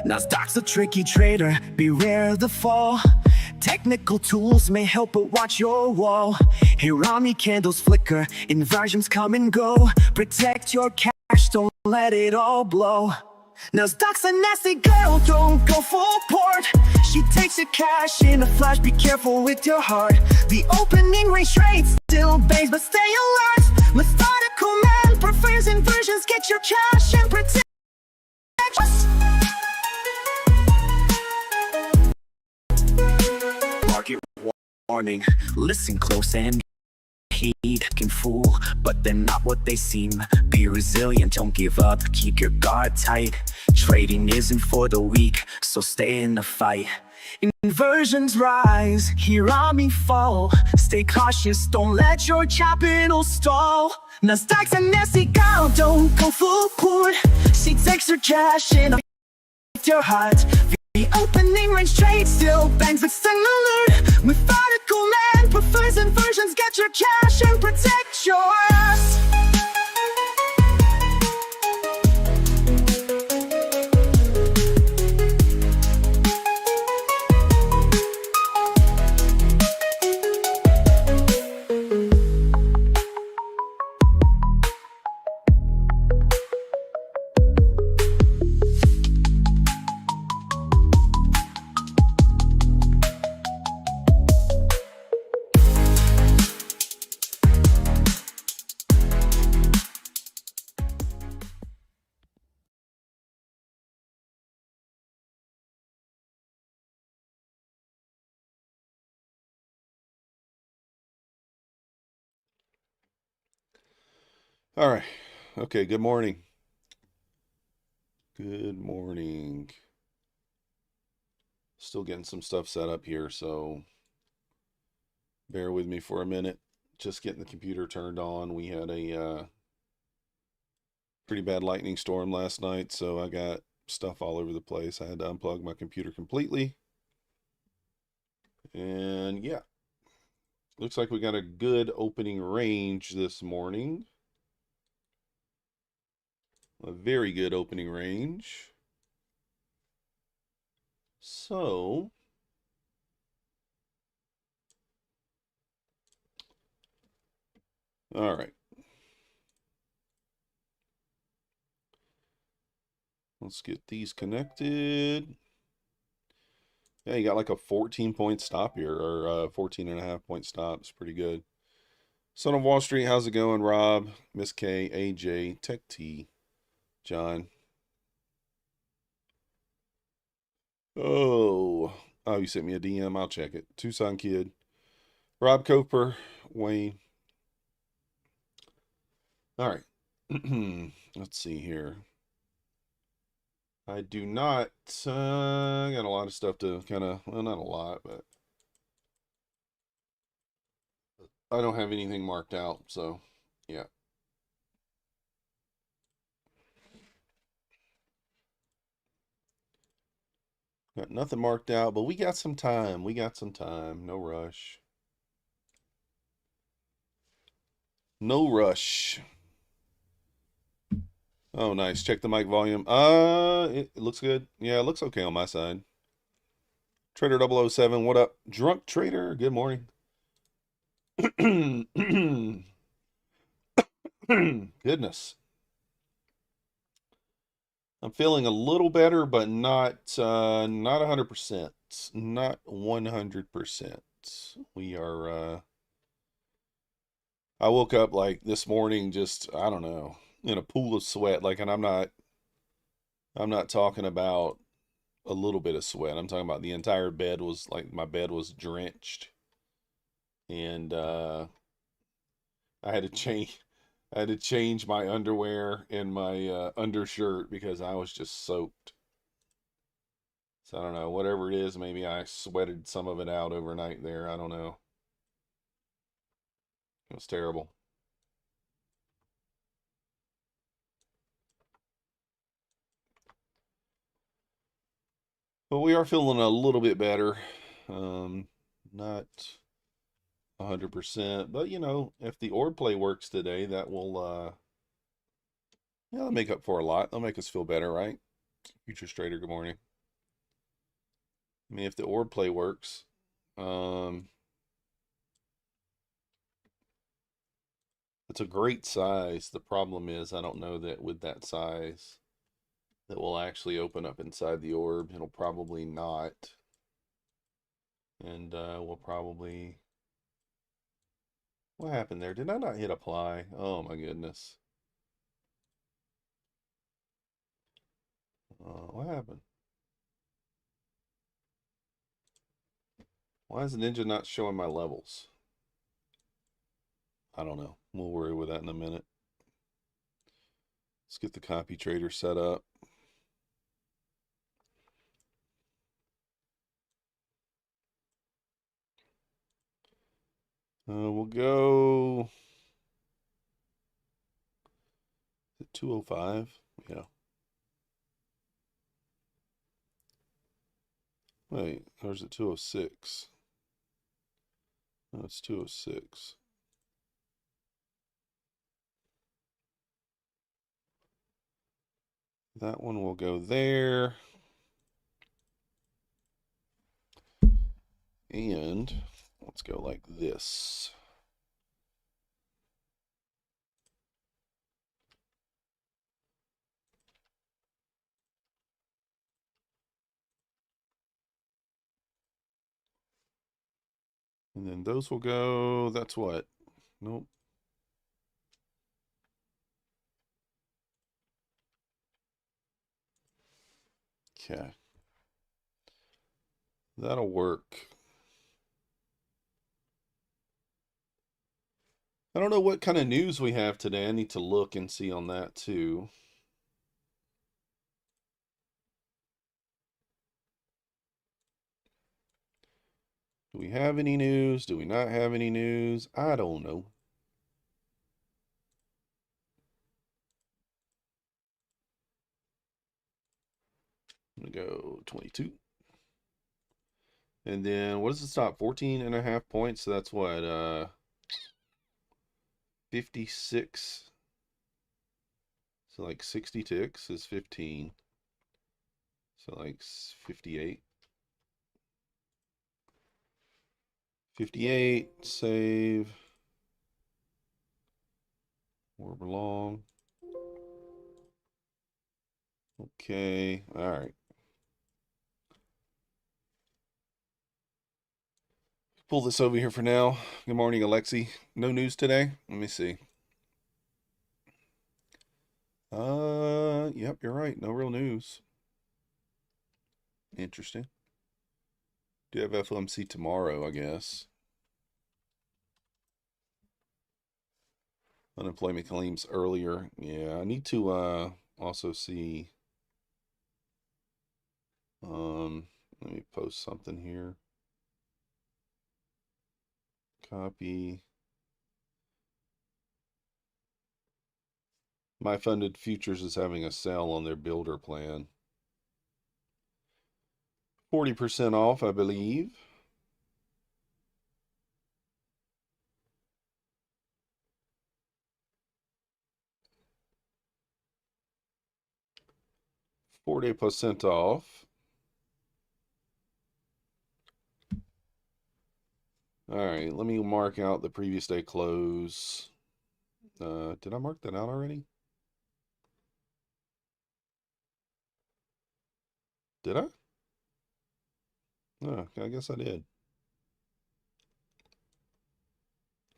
Nasdaq's a tricky trader, beware the fall. Technical tools may help, but watch your wall. Hirami candles flicker, inversions come and go. Protect your cash, don't let it all blow. Nasdaq's a nasty girl, don't go full port. She takes your cash in a flash, be careful with your heart. The opening range trade still bangs, but stay alert. Methodical man prefers inversions, get your cash and protect us. Market warning, listen close and heed. Can fool, but they're not what they seem. Be resilient, don't give up, keep your guard tight. Trading isn't for the weak, so stay in the fight. Inversions rise, Hirami fall. Stay cautious, don't let your capital stall. Nasdaq's a nasty girl, don't go full port. She takes her cash and with your heart. The opening range trade still bangs, but stay alert. Methodical man prefers inversions, get your cash and protect yours. All right. Okay, good morning. Good morning. Still getting some stuff set up here, so bear with me for a minute. Just getting the computer turned on. We had a pretty bad lightning storm last night, so I got stuff all over the place. I had to unplug my computer completely. And yeah, looks like we got a good opening range this morning. A very good opening range. So, all right. Let's get these connected. Yeah, you got like a 14-point stop here, or 14.5-point stop. It's pretty good. Son of Wall Street, how's it going, Rob? Miss K, AJ, Tech T, John. Oh, you sent me a DM. I'll check it. Tucson Kid, Rob Coper, Wayne. All right. Let's see here. I do not, got a lot of stuff to kind of, well, not a lot, but I don't have anything marked out, so yeah. Got nothing marked out, but we got some time. We got some time. No rush. No rush. Oh, nice. Check the mic volume. It looks good. Yeah, it looks okay on my side. Trader 007, what up? Drunk Trader, good morning. Goodness. I'm feeling a little better, but not 100%. Not 100%. We are I woke up like this morning just, I don't know, in a pool of sweat, like, and I'm not talking about a little bit of sweat. I'm talking about the entire bed was like, my bed was drenched. And I had to change my underwear and my undershirt because I was just soaked. So I don't know, whatever it is, maybe I sweated some of it out overnight there. I don't know. It was terrible. But we are feeling a little bit better. Not 100%, but you know, if the orb play works today, that will yeah, that'll make up for a lot. That'll make us feel better, right? Futures trader, good morning. I mean, if the orb play works, it's a great size. The problem is I don't know that with that size that will actually open up inside the orb. It'll probably not. And we'll probably... What happened there? Did I not hit apply? Oh my goodness. What happened? Why is the Ninja not showing my levels? I don't know. We'll worry with that in a minute. Let's get the copy trader set up. We'll go 205. Yeah. Wait, or is it 206? No, it's 206. That one will go there. And let's go like this. And then those will go, that's what? Nope. Okay. That'll work. I don't know what kind of news we have today. I need to look and see on that too. Do we have any news? Do we not have any news? I don't know. I'm going to go 22. And then what does it stop? 14.5 points. So that's what, 56. So like 60 ticks is 15. So like 58. 58, save. Where belong. Okay, all right. Pull this over here for now. Good morning, Alexi. No news today? Let me see. Yep, you're right. No real news. Interesting. Do have FOMC tomorrow, I guess. Unemployment claims earlier. Yeah, I need to also see. Let me post something here. Copy. My Funded Futures is having a sale on their builder plan. 40% off, I believe. %40 off. All right, let me mark out the previous day close. Did I mark that out already? Did I? No, I guess I did.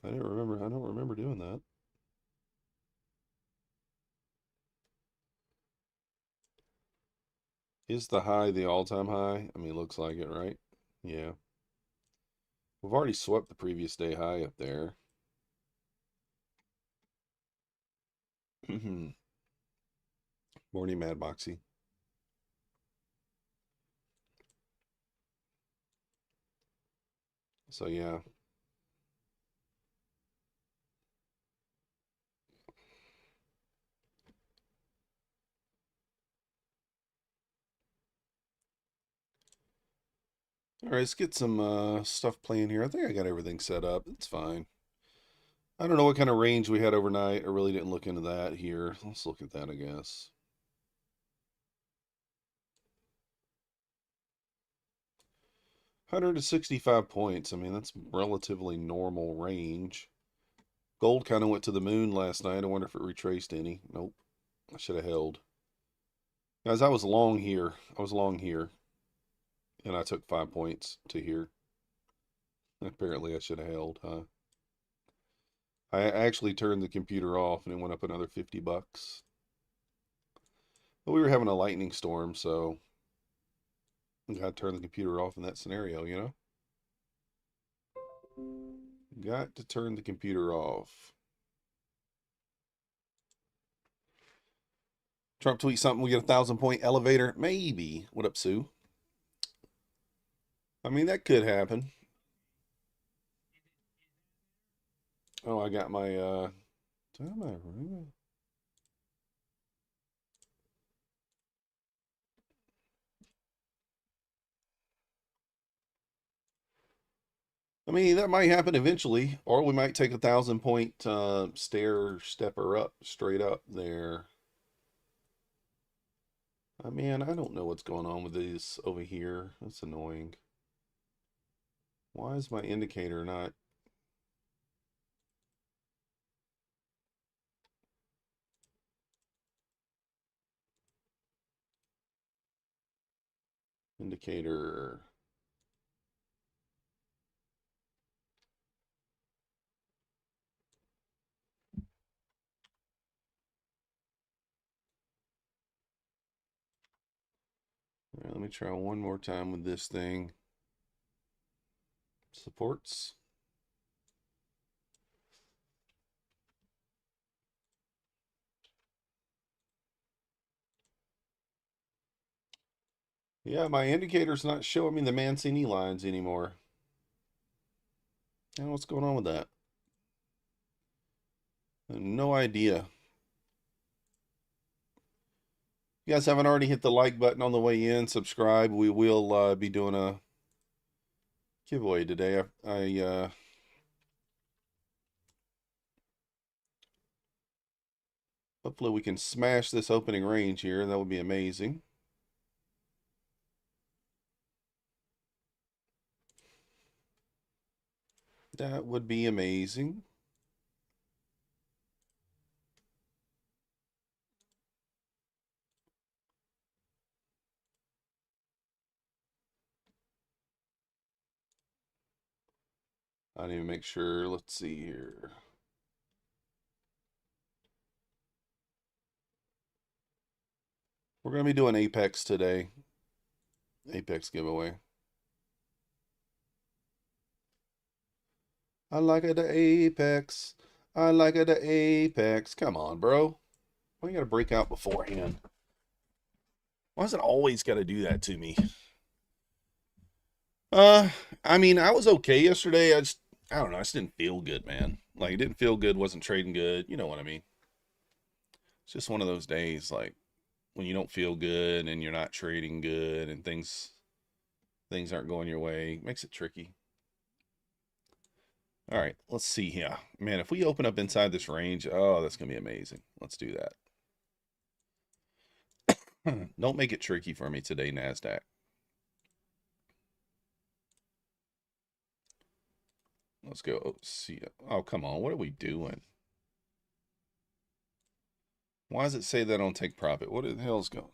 I didn't remember. I don't remember doing that. Is the high the all-time high? I mean, looks like it, right? Yeah. We've already swept the previous day high up there. Morning, Mad Moxie. So, yeah. All right, let's get some stuff playing here. I think I got everything set up. It's fine. I don't know what kind of range we had overnight. I really didn't look into that here. Let's look at that, I guess. 165 points. I mean, that's relatively normal range. Gold kind of went to the moon last night. I wonder if it retraced any. Nope. I should have held. Guys, I was long here. I was long here. And I took 5 points to here. Apparently I should have held, huh? I actually turned the computer off and it went up another 50 bucks. But we were having a lightning storm, so I got to turn the computer off in that scenario, you know? Got to turn the computer off. Trump tweets something, we get a 1,000-point elevator. Maybe. What up, Sue? I mean, that could happen. Oh, I got my, I mean, that might happen eventually, or we might take a 1,000-point stepper up, straight up there. I mean, I don't know what's going on with these over here. That's annoying. Why is my indicator not? Indicator. All right, let me try one more time with this thing. Supports. Yeah, my indicator's not showing me the Mancini lines anymore. I don't know what's going on with that. I have no idea. You guys haven't already hit the like button on the way in, subscribe. We will be doing a giveaway today. Hopefully we can smash this opening range here. That would be amazing. That would be amazing. I need to make sure. Let's see here. We're going to be doing Apex today. Apex giveaway. I like it the Apex. I like it the Apex. Come on, bro. Why you got to break out beforehand? Why does it always got to do that to me? I mean, I was okay yesterday. I don't know. I just didn't feel good, man. Like, it didn't feel good. Wasn't trading good. You know what I mean? It's just one of those days, like, when you don't feel good and you're not trading good and things aren't going your way. It makes it tricky. All right, let's see here. Man, if we open up inside this range, oh, that's going to be amazing. Let's do that. Don't make it tricky for me today, Nasdaq. Let's go see. Oh, come on. What are we doing? Why does it say that I don't take profit? What the hell's going?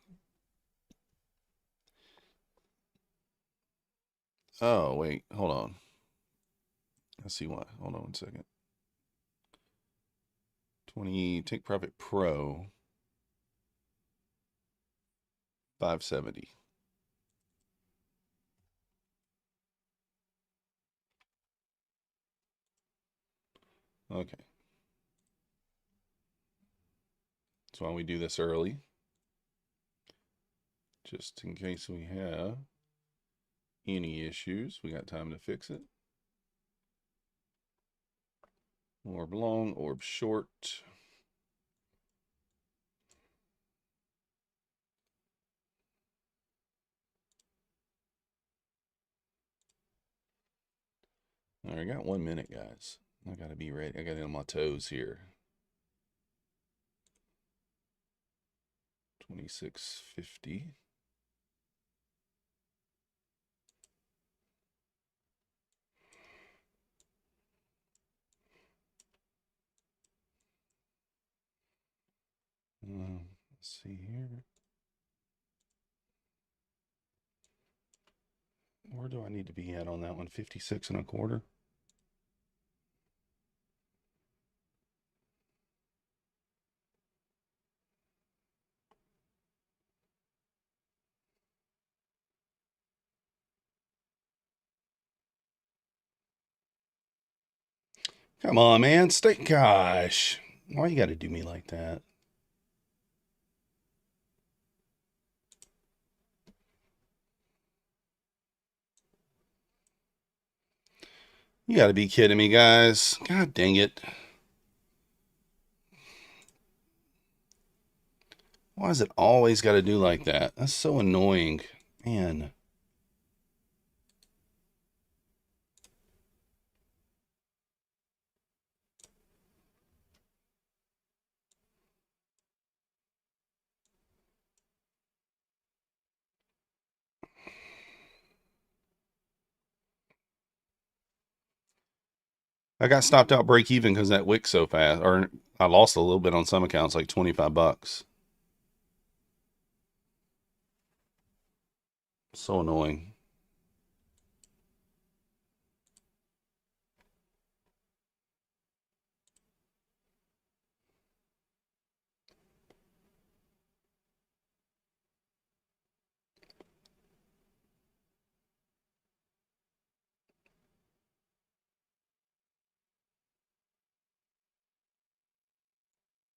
Oh, wait. Hold on. I see why. Hold on 1 second. 20 take profit pro 570. Okay. That's why we do this early. Just in case we have any issues, we got time to fix it. Orb long, orb short. All right, I got 1 minute, guys. I gotta be ready. I got on my toes here. 2650. Let's see here. Where do I need to be at on that one? 56 and a quarter. Come on, man. Gosh. Why you got to do me like that? You got to be kidding me, guys. God dang it. Why is it always got to do like that? That's so annoying. Man. I got stopped out break even because that wick so fast. Or I lost a little bit on some accounts, like 25 bucks. So annoying.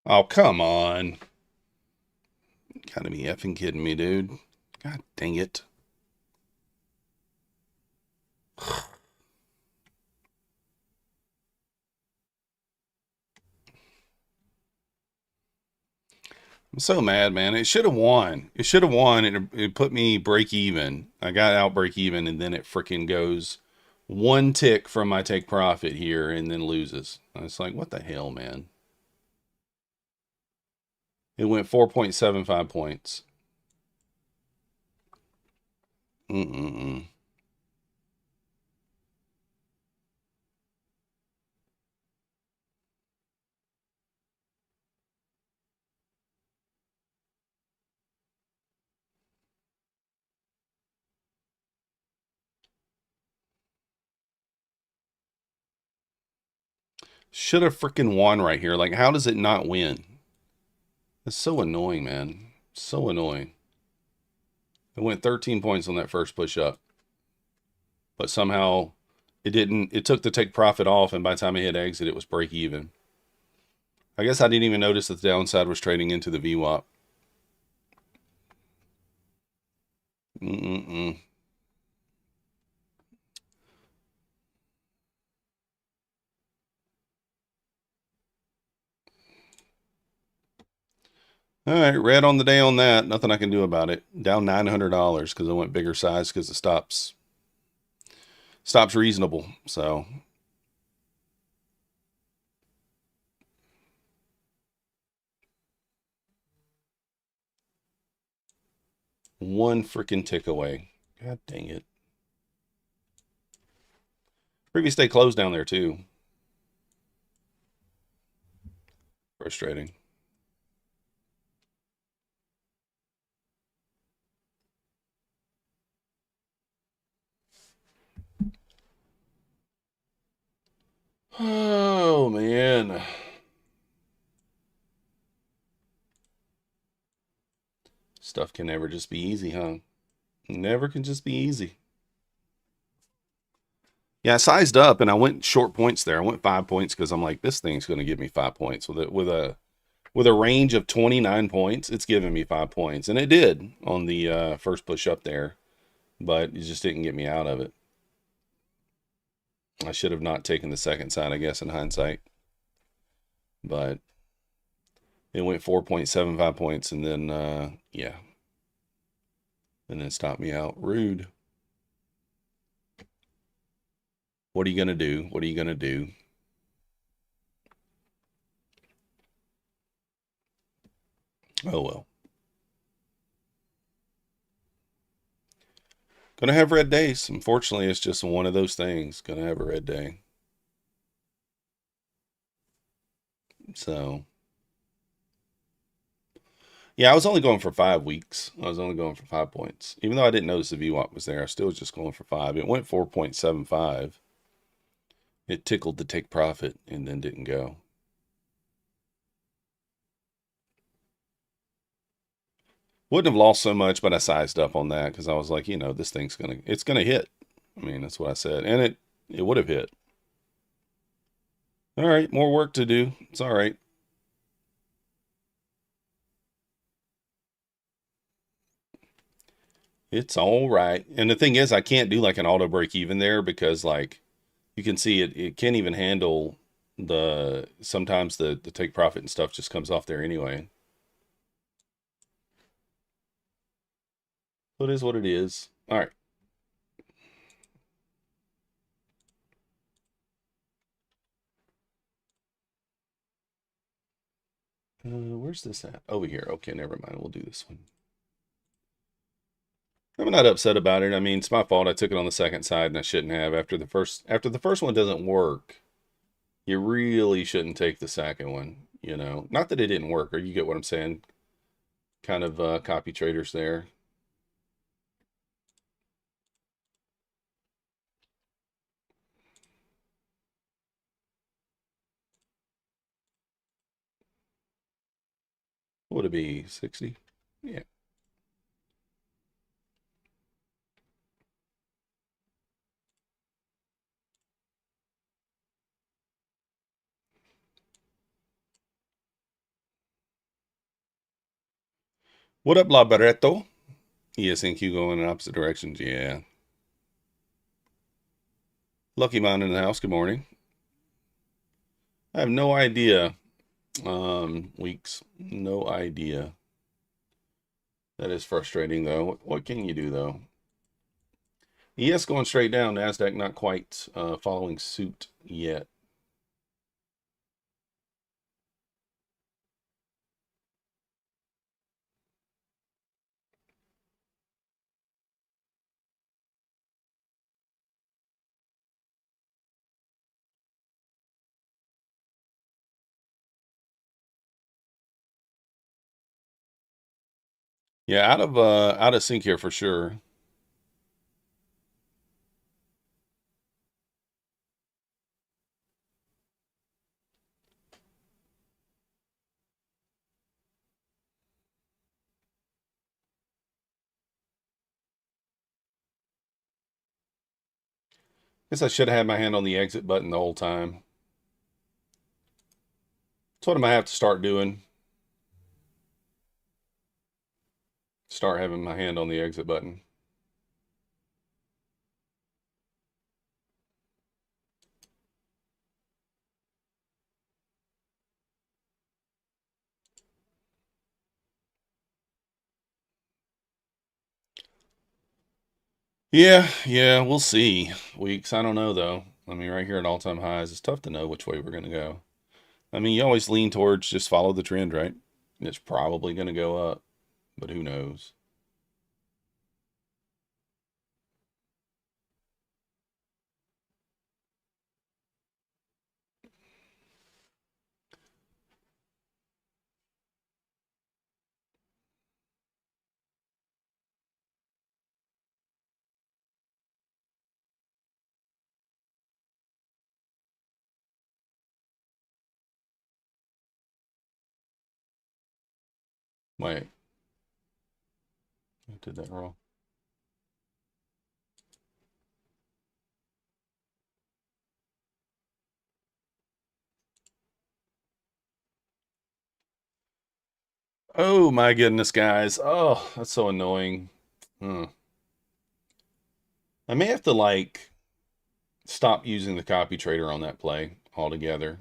Oh, come on. Gotta be effing kidding me, dude. God dang it. I'm so mad, man. It should have won. It should have won, and it put me break even. I got out break even, and then it freaking goes one tick from my take profit here and then loses. I was like, what the hell, man? It went 4.75 points. Mm-mm-mm. Should have freaking won right here. Like, how does it not win? It's so annoying, man. So annoying. It went 13 points on that first push up. But somehow it didn't. It took the take profit off, and by the time it hit exit, it was break even. I guess I didn't even notice that the downside was trading into the VWAP. Mm-mm-mm. All right, red on the day on that. Nothing I can do about it. Down $900 because I went bigger size because the stops reasonable. So one freaking tick away. God dang it. Previous day closed down there too. Frustrating. Oh man. Stuff can never just be easy, huh? Never can just be easy. Yeah, I sized up and I went short points there. I went 5 points because I'm like, this thing's going to give me 5 points with a range of 29 points. It's giving me 5 points, and it did on the first push up there, but it just didn't get me out of it. I should have not taken the second side, I guess, in hindsight, but it went 4.75 points, and then yeah, and then stopped me out. Rude. What are you gonna do? What are you gonna do? Oh well. Gonna have red days. Unfortunately, it's just one of those things. Gonna have a red day. So, Yeah, I was only going for 5 weeks. I was only going for 5 points. Even though I didn't notice the VWAP was there, I still was just going for 5. It went 4.75. It tickled to take profit and then didn't go. Wouldn't have lost so much, but I sized up on that because I was like, this thing's it's gonna hit. I mean, that's what I said, and it would have hit. All right, more work to do. It's all right. It's all right. And the thing is, I can't do like an auto break even there because like you can see it can't even handle sometimes the take profit and stuff just comes off there anyway. So it is what it is. All right. Where's this at? Over here. Okay, never mind. We'll do this one. I'm not upset about it. I mean, it's my fault. I took it on the second side and I shouldn't have. After the first one doesn't work, you really shouldn't take the second one, Not that it didn't work, or you get what I'm saying. Kind of copy traders there. What would it be? 60? Yeah. What up, Labaretto? ESNQ going in opposite directions. Yeah. Lucky Man in the house. Good morning. I have no idea. Weeks. No idea. That is frustrating, though. What can you do, though? ES going straight down. Nasdaq not quite following suit yet. Yeah, out of sync here for sure. Guess I should have had my hand on the exit button the whole time. That's what I might have to start doing. Start having my hand on the exit button. Yeah, we'll see. Weeks, I don't know though. I mean, right here at all-time highs, it's tough to know which way we're going to go. I mean, you always lean towards just follow the trend, right? It's probably going to go up, but who knows? Wait, I did that wrong. Oh my goodness, guys. Oh, that's so annoying. I may have to like stop using the copy trader on that play altogether.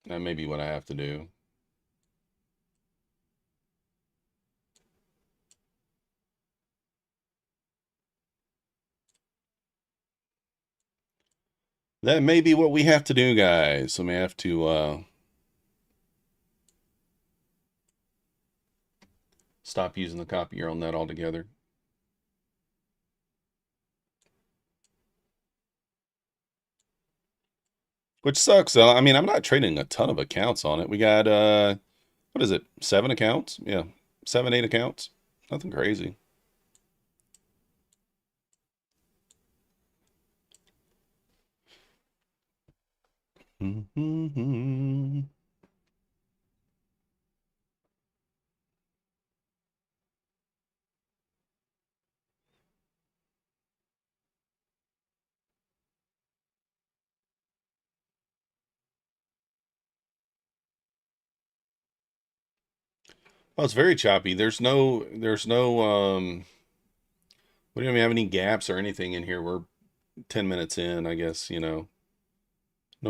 That may be what I have to do. That may be what we have to do, guys. So we may have to stop using the copier on that altogether. which sucks. I mean, I'm not trading a ton of accounts on it. We got what is it? 7 accounts? Yeah, 7, 8 accounts. Nothing crazy. Oh, it's very choppy. There's no we don't even have any gaps or anything in here. We're 10 minutes in, I guess, no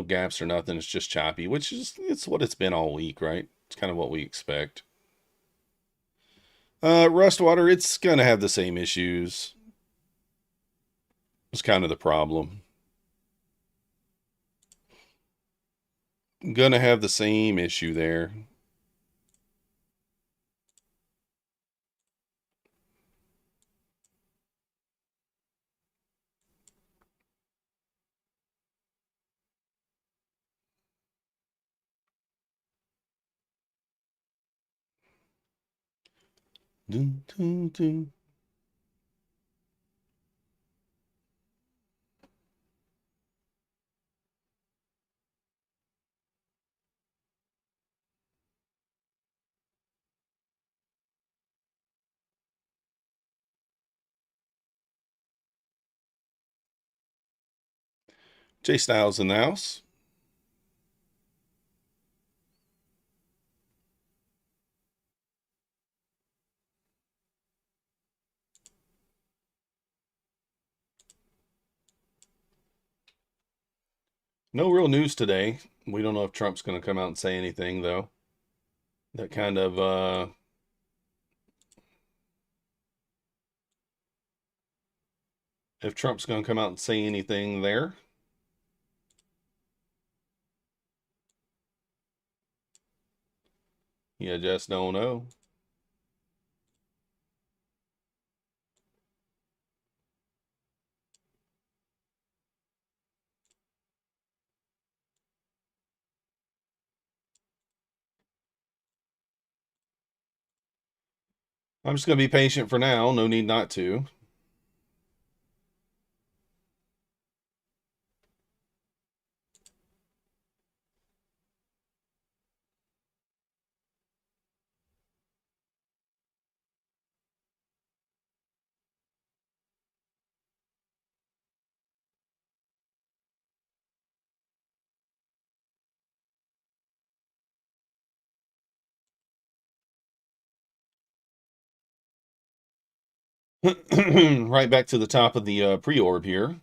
gaps or nothing. It's just choppy, which is it's what it's been all week, right? It's kind of what we expect. Rustwater, it's gonna have the same issues. It's kind of the problem. Gonna have the same issue there. Dun, dun, dun. Jay Styles in the house. No real news today. We don't know if Trump's going to come out and say anything, though. That kind of, if Trump's going to come out and say anything there. You just don't know. I'm just going to be patient for now. No need not to. Right back to the top of the pre-orb here.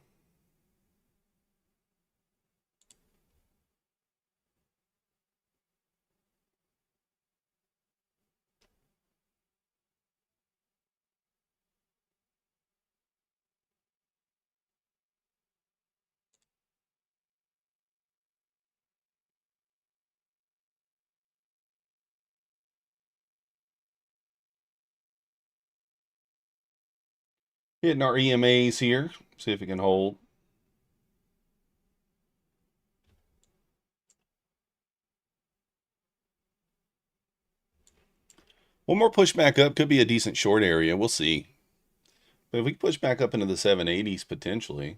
Hitting our EMAs here. See if it can hold. One more push back up could be a decent short area. We'll see. But if we push back up into the 780s potentially.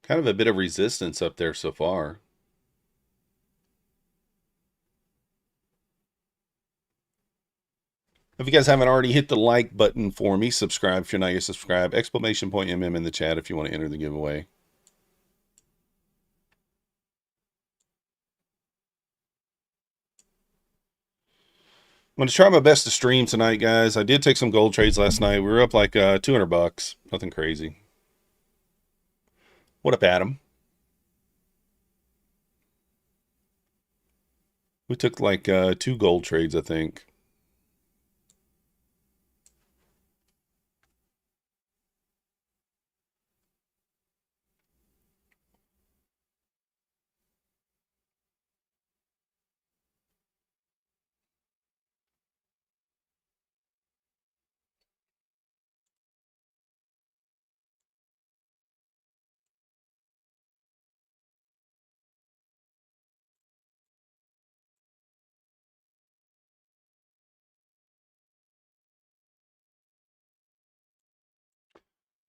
Kind of a bit of resistance up there so far. If you guys haven't already hit the like button for me, subscribe if you're not yet subscribed. Exclamation point MM in the chat if you want to enter the giveaway. I'm going to try my best to stream tonight, guys. I did take some gold trades last night. We were up like $200. Nothing crazy. What up, Adam? We took like 2 gold trades, I think.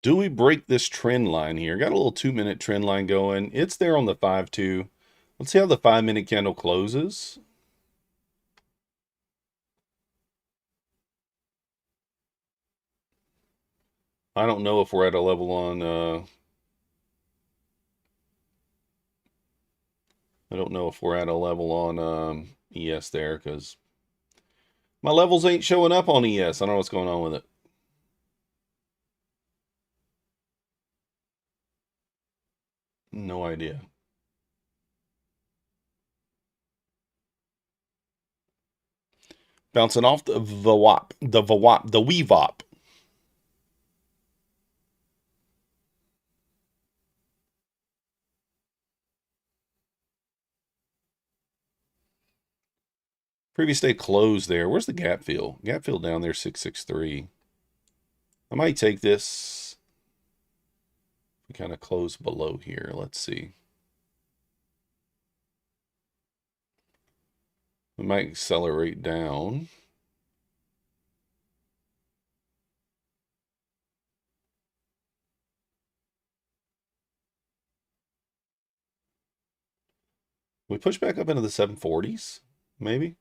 Do we break this trend line here? Got a little 2-minute trend line going. It's there on the 5-2. Let's see how the 5-minute candle closes. I don't know if we're at a level on I don't know if we're at a level on ES there, because my levels ain't showing up on ES. I don't know what's going on with it. No idea. Bouncing off the VWAP, the VWAP, the WeVOP. Previous day closed there. Where's the gap fill? Gap fill down there, 663. I might take this. We kind of close below here. Let's see. We might accelerate down. We push back up into the 740s, maybe.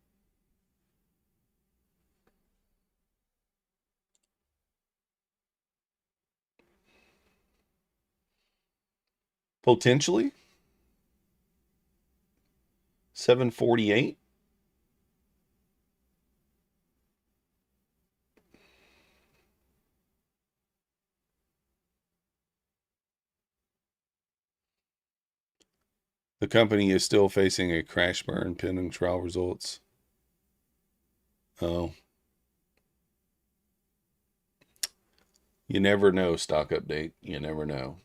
Potentially. 748. The company is still facing a crash burn pending trial results. Oh. You never know, stock update. You never know.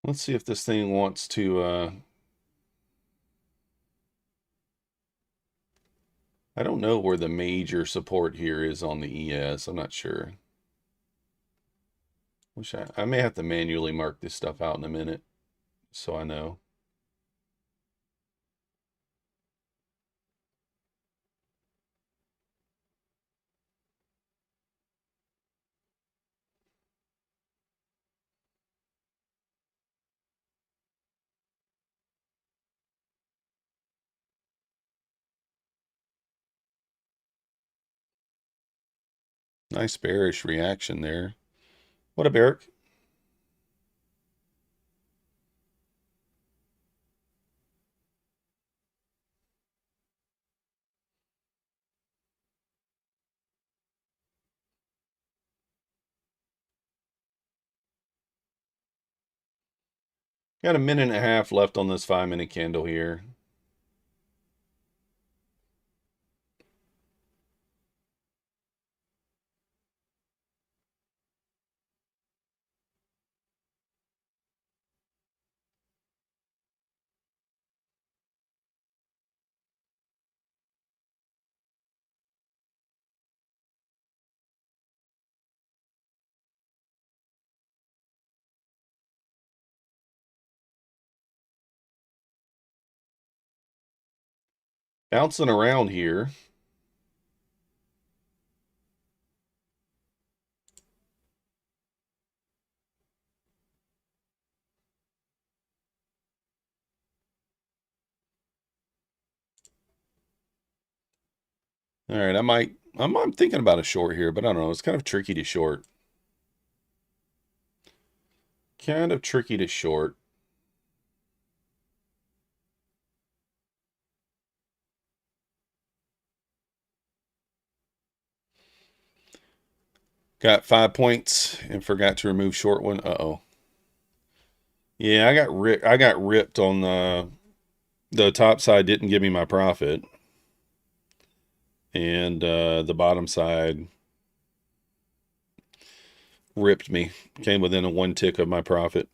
Let's see if this thing wants to, I don't know where the major support here is on the ES. I'm not sure. I may have to manually mark this stuff out in a minute so I know. Nice bearish reaction there. What up, Eric? Got a minute and a half left on this 5-minute candle here. Bouncing around here. All right, I'm thinking about a short here, but I don't know. It's kind of tricky to short. Kind of tricky to short. Got 5 points and forgot to remove short one. Uh-oh. Yeah, I got ripped on the top side, didn't give me my profit. and the bottom side ripped me. Came within a 1 tick of my profit.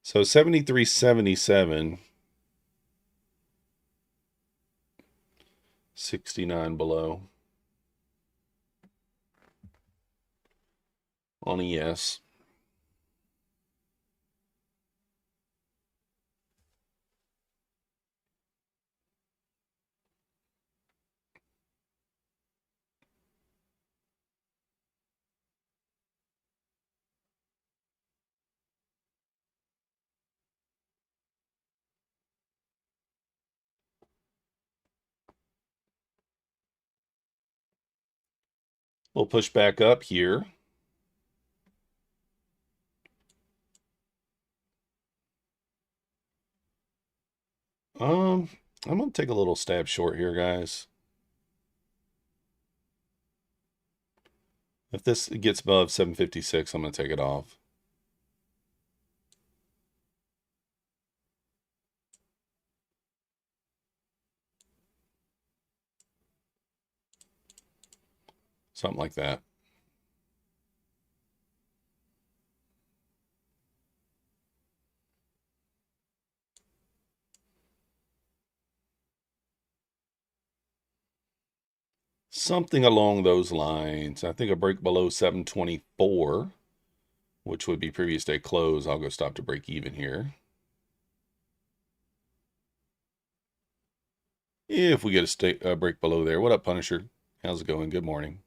So 73.77, 69 below on a yes. We'll push back up here. I'm going to take a little stab short here, guys. If this gets above 756, I'm going to take it off. Something like that. Something along those lines. I think a break below 724, which would be previous day close. I'll go stop to break even here. If we get a break below there. What up, Punisher? How's it going? Good morning.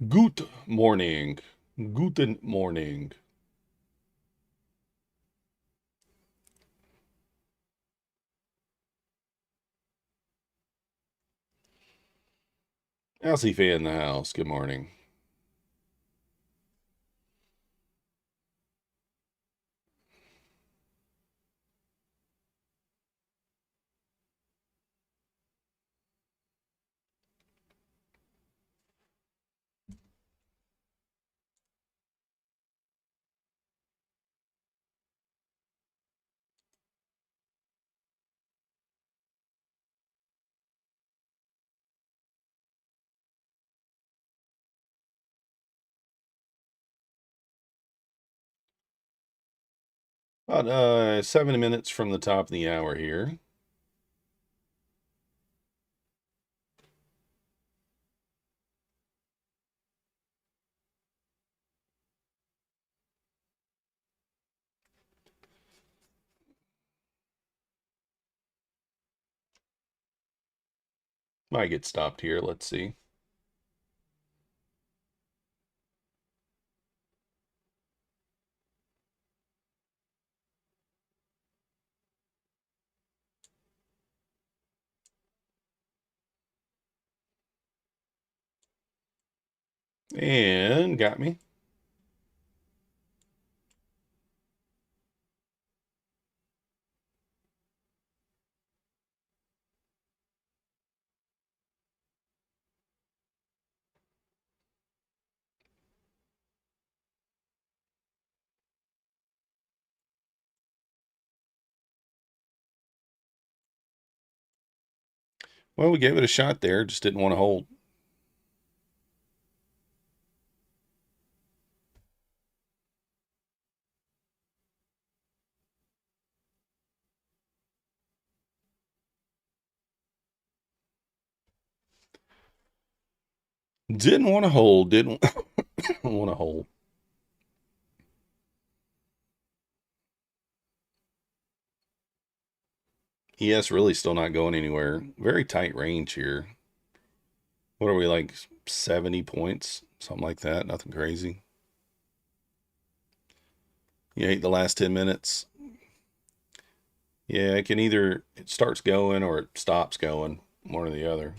Good morning. Guten morning. Alcy Fan in the house. Good morning. About 7 minutes from the top of the hour here. Might get stopped here. Let's see. And got me. Well, we gave it a shot there. Just didn't want to hold. Didn't want to hold. Didn't want to hold. ES really still not going anywhere. Very tight range here. What are we, like 70 points? Something like that. Nothing crazy. You hate the last 10 minutes? Yeah, it starts going or it stops going. One or the other.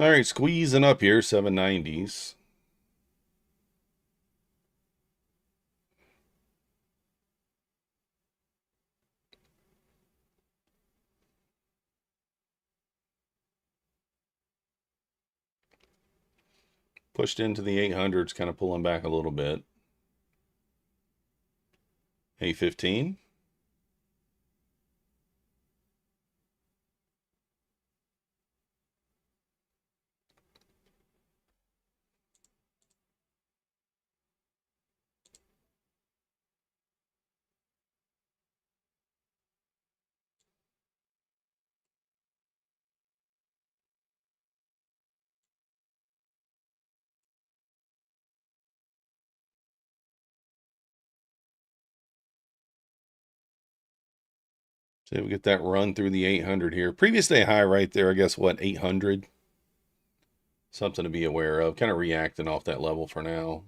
All right, squeezing up here, 790s. Pushed into the 800s, kind of pulling back a little bit. 815. See if we get that run through the 800 here. Previous day high right there, I guess, what, 800? Something to be aware of. Kind of reacting off that level for now.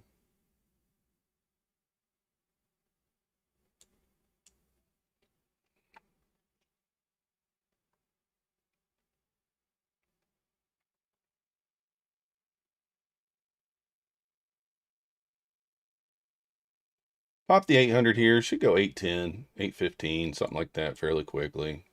Pop the 800 here. Should go 810, 815, something like that fairly quickly.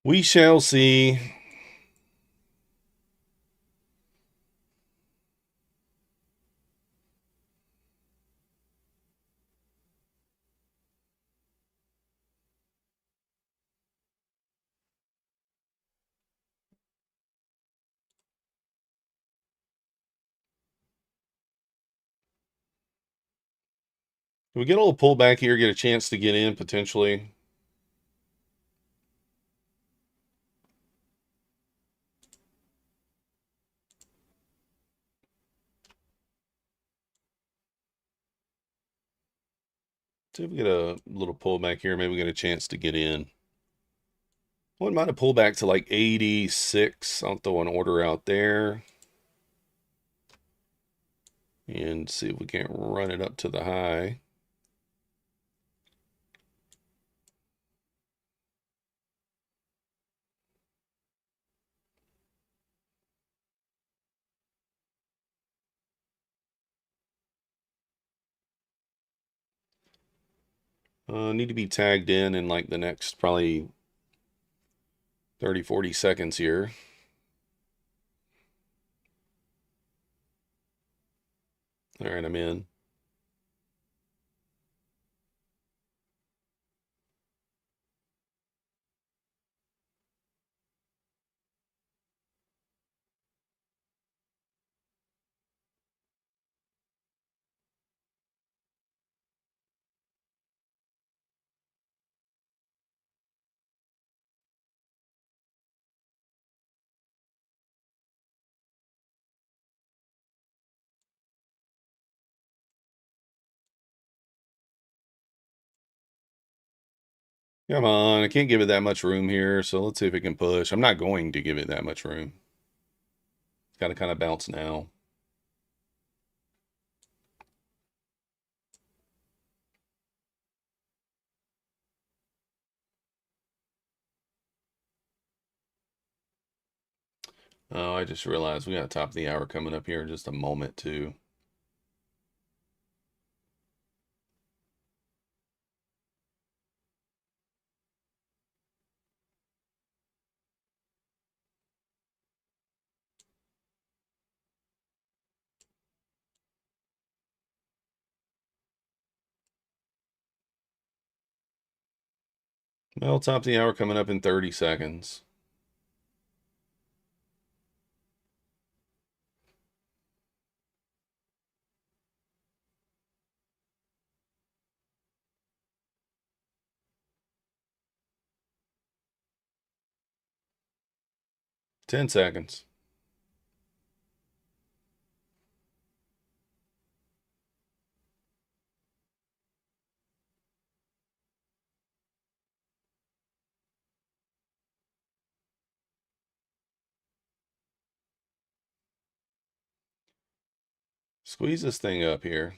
We shall see. If we get a little pullback here, get a chance to get in potentially. See if we get a little pullback here, maybe we get a chance to get in. Wouldn't mind a pullback to like 86. I'll throw an order out there. And see if we can't run it up to the high. Need to be tagged in like the next probably 30, 40 seconds here. All right, I'm in. Come on, I can't give it that much room here, so let's see if it can push. I'm not going to give it that much room. It's got to kind of bounce now. Oh, I just realized we got top of the hour coming up here in just a moment, too. Well, top of the hour coming up in 30 seconds. Ten seconds. Squeeze this thing up here.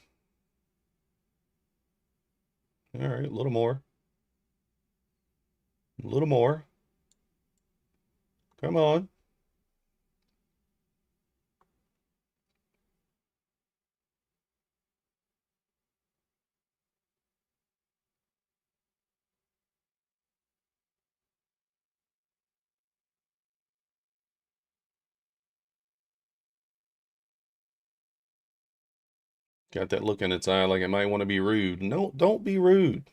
All right, a little more. A little more. Come on. Got that look in its eye like it might want to be rude. No, don't be rude.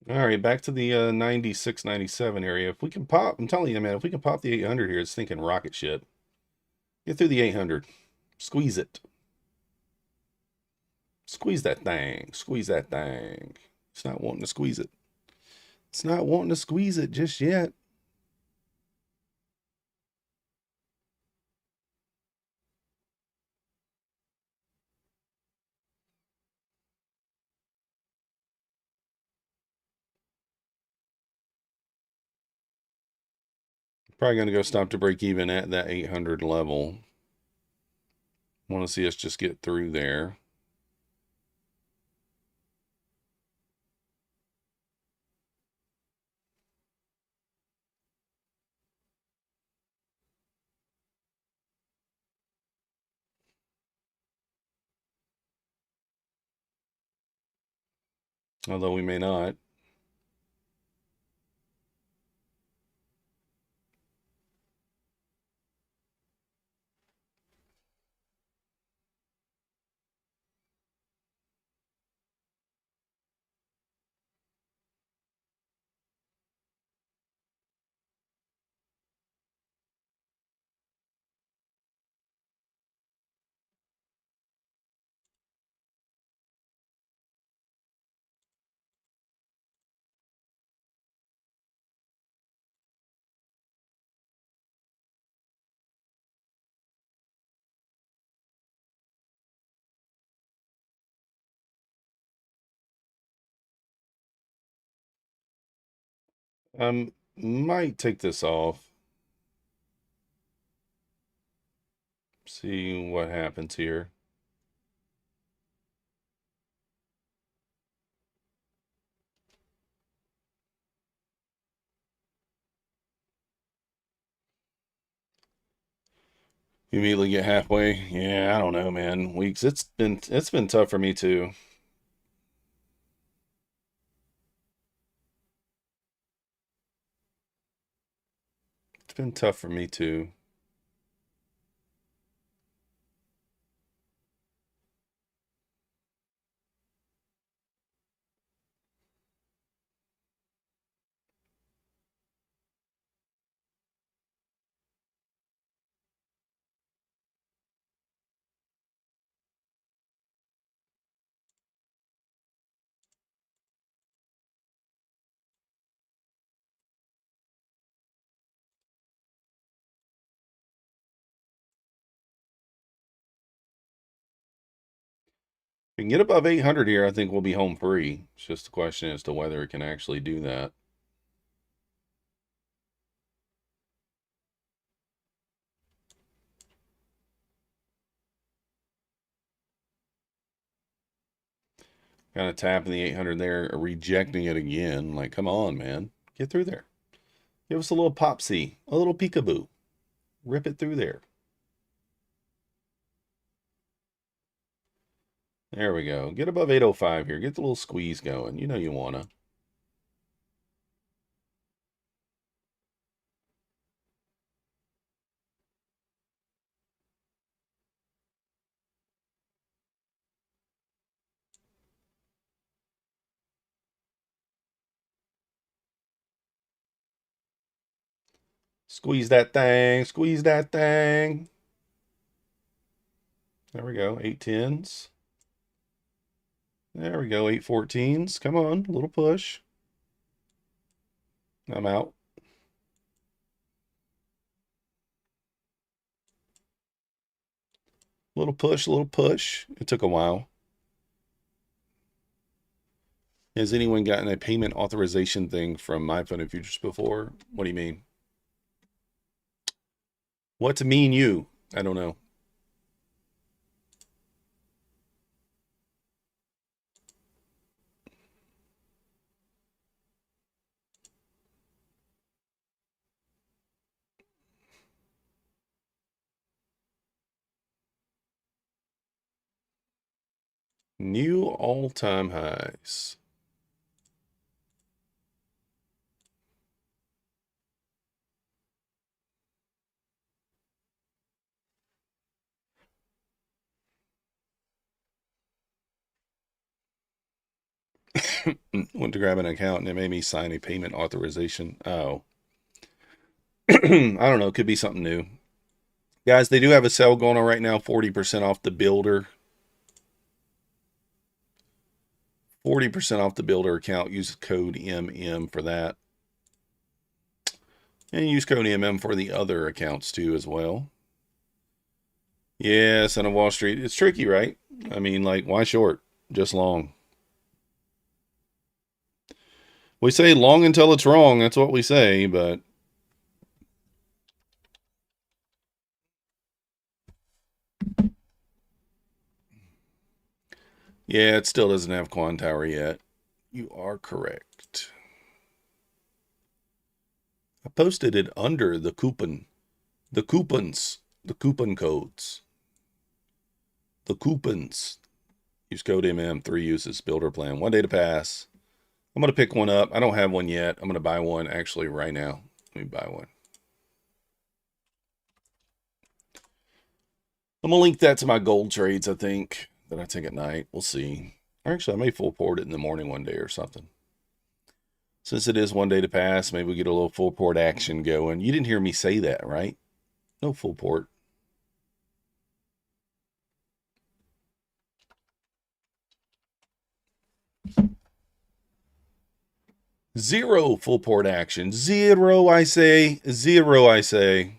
All right, back to the 96, 97 area. If we can pop, I'm telling you, man, if we can pop the 800 here, it's thinking rocket ship. Get through the 800. Squeeze it. Squeeze that thing. Squeeze that thing. It's not wanting to squeeze it. It's not wanting to squeeze it just yet. Probably going to go stop to break even at that 800 level. Want to see us just get through there. Although we may not. Might take this off. See what happens here. You immediately get halfway. Yeah, I don't know, man. Weeks. It's been tough for me too. It's been tough for me too. If we can get above 800 here, I think we'll be home free. It's just a question as to whether it can actually do that. Kind of tapping the 800 there, rejecting it again. Like, come on, man. Get through there. Give us a little popsy, a little peekaboo. Rip it through there. There we go. Get above 805 here. Get the little squeeze going. You know you want to. Squeeze that thing. Squeeze that thing. There we go. 810s. There we go. 814s. Come on. A little push. I'm out. Little push, little push. It took a while. Has anyone gotten a payment authorization thing from my fund and futures before? What do you mean? What to mean you? I don't know. New all-time highs. Went to grab an account and it made me sign a payment authorization. Oh. I don't know. It could be something new. Guys, they do have a sale going on right now. 40% off the builder. 40% off the builder account. Use code MM for that. And use code MM for the other accounts too as well. Yes, on Wall Street. It's tricky, right? I mean, like, why short? Just long. We say long until it's wrong. That's what we say, but yeah, it still doesn't have Quan Tower yet. You are correct. I posted it under the coupon. The coupons. The coupon codes. The coupons. Use code MM, 3 uses, builder plan. 1 day to pass. I'm going to pick one up. I don't have one yet. I'm going to buy one actually right now. Let me buy one. I'm going to link that to my gold trades, I think, that I take at night. We'll see. Actually, I may full port it in the morning one day or something. Since it is 1 day to pass, maybe we get a little full port action going. You didn't hear me say that, right? No full port. Zero full port action. Zero, I say. Zero, I say.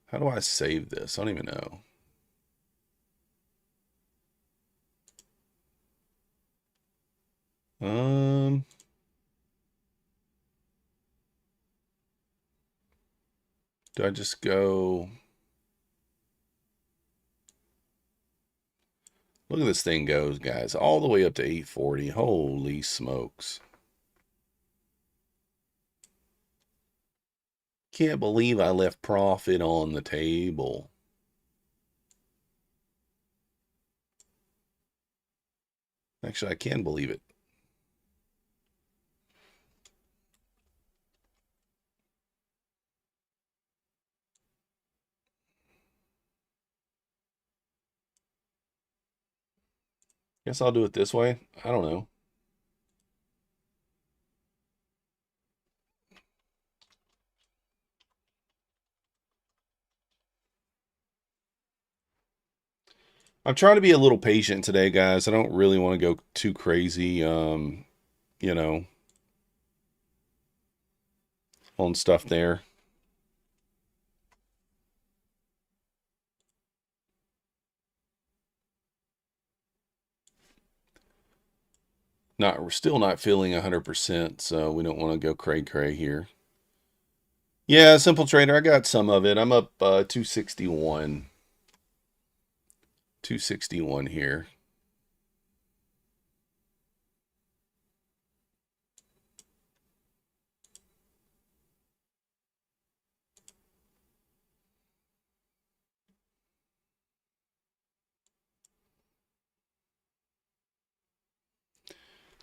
How do I save this? I don't even know. Do I just go? Look at this thing goes, guys, all the way up to 840. Holy smokes. Can't believe I left profit on the table. Actually, I can believe it. Guess I'll do it this way. I don't know. I'm trying to be a little patient today, guys. I don't really want to go too crazy, you know, on stuff there. We're still not feeling 100%, so we don't want to go cray here. Yeah, simple trader, I got some of it. I'm up 261. 261 here.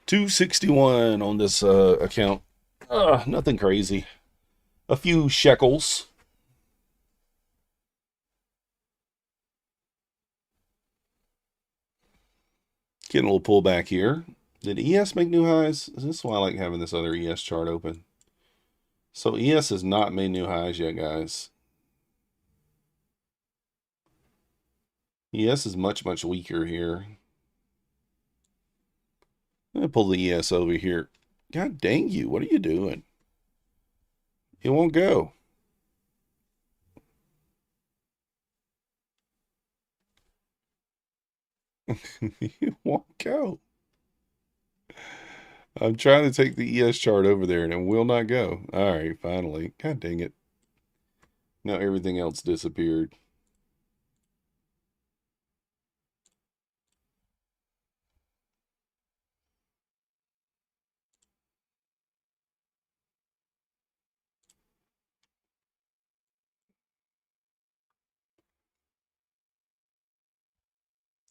$261 on this account. Nothing crazy. A few shekels. Getting a little pullback here. Did ES make new highs? Is this why I like having this other ES chart open? So ES has not made new highs yet, guys. ES is much, much weaker here. I'm going to pull the ES over here. God dang you, what are you doing? It won't go. It won't go. I'm trying to take the ES chart over there and it will not go. All right, finally. God dang it. Now everything else disappeared.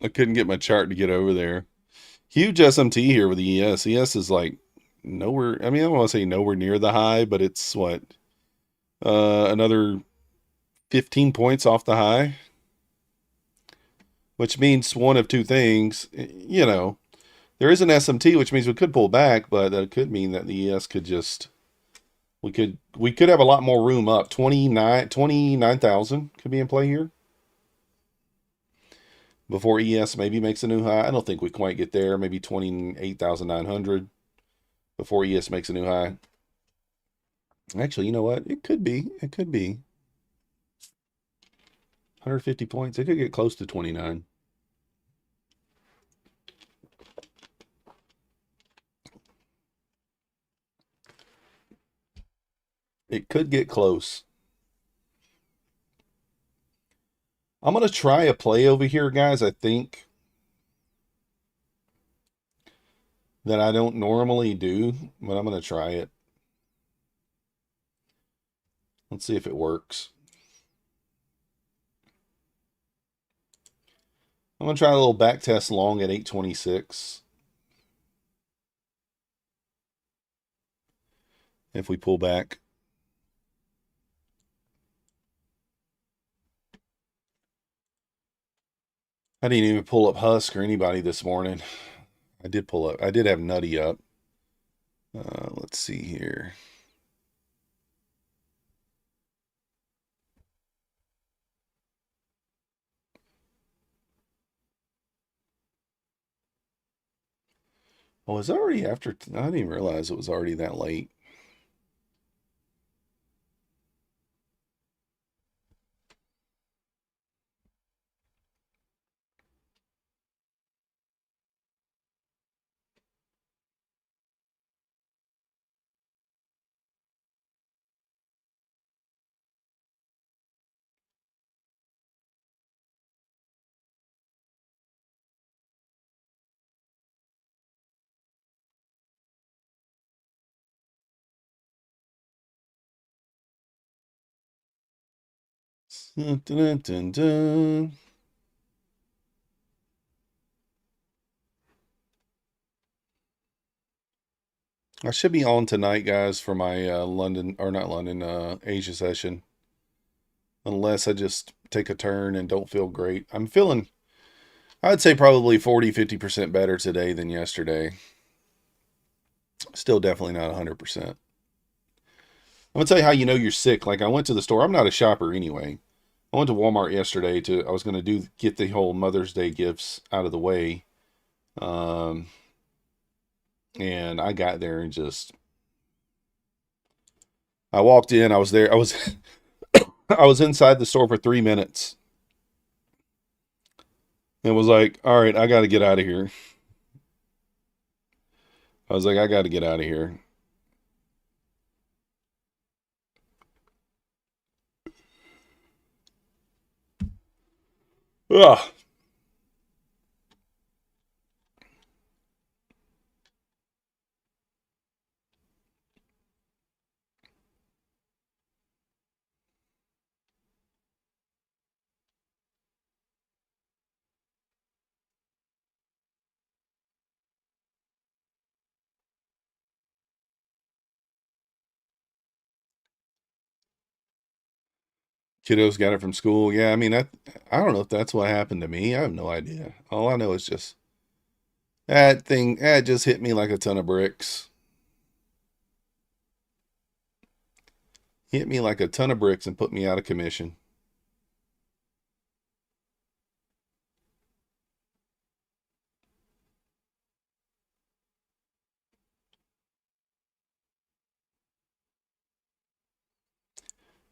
I couldn't get my chart to get over there. Huge SMT here with the ES. ES is like nowhere. I mean, I don't want to say nowhere near the high, but it's what? Another 15 points off the high, which means one of two things. You know, there is an SMT, which means we could pull back, but that could mean that the ES could just we could have a lot more room up. 29,000 could be in play here before ES maybe makes a new high. I don't think we quite get there. Maybe 28,900 before ES makes a new high. Actually, you know what? It could be. It could be 150 points. It could get close to 29. It could get close. I'm going to try a play over here, guys. I think that I don't normally do, but I'm going to try it. Let's see if it works. I'm going to try a little back test long at 826. If we pull back. I didn't even pull up Husk or anybody this morning. I did pull up. I did have Nutty up. Let's see here. Oh, was it already after? I didn't even realize it was already that late. Dun, dun, dun, dun. I should be on tonight, guys, for my Asia session. Unless I just take a turn and don't feel great. I'm feeling, I'd say probably 40-50% better today than yesterday. Still definitely not 100%. I'm going to tell you how you know you're sick. Like, I went to the store. I'm not a shopper anyway. I went to Walmart yesterday I was going to get the whole Mother's Day gifts out of the way. And I got there and I walked in, I was there, I was inside the store for 3 minutes and was like, all right, I got to get out of here. I was like, I got to get out of here. Ugh. Kiddos got it from school. Yeah, I mean, I don't know if that's what happened to me. I have no idea. All I know is just That thing, that just hit me like a ton of bricks. Hit me like a ton of bricks and put me out of commission.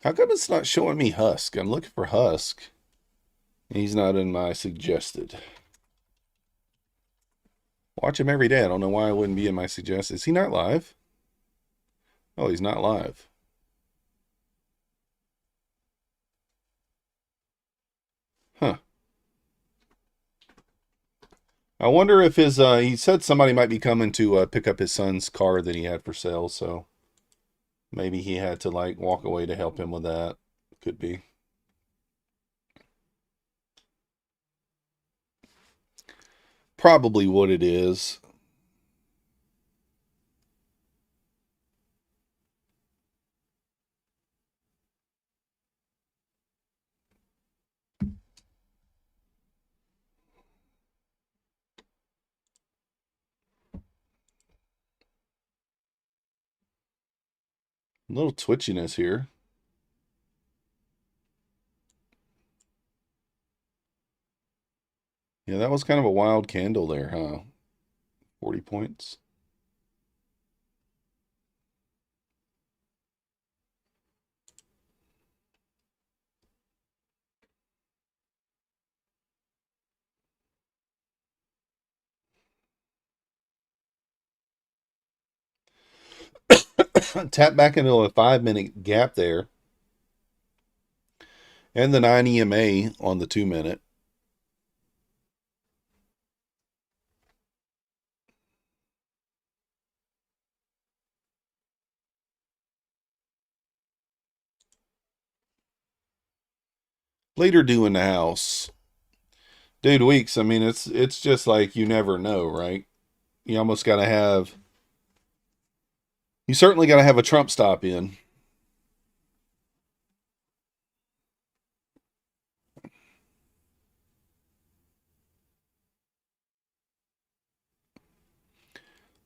How come it's not showing me Husk? I'm looking for Husk. He's not in my suggested. Watch him every day. I don't know why I wouldn't be in my suggested. Is he not live? Oh, he's not live. Huh. I wonder if his, he said somebody might be coming to pick up his son's car that he had for sale, so maybe he had to like walk away to help him with that. Could be. Probably what it is. A little twitchiness here. Yeah, that was kind of a wild candle there, huh? 40 points. Tap back into a 5-minute gap there. And the 9 EMA on the 2-minute. Later due in the house. Dude, Weeks, I mean, it's just like you never know, right? You almost got to have, you certainly got to have a Trump stop in.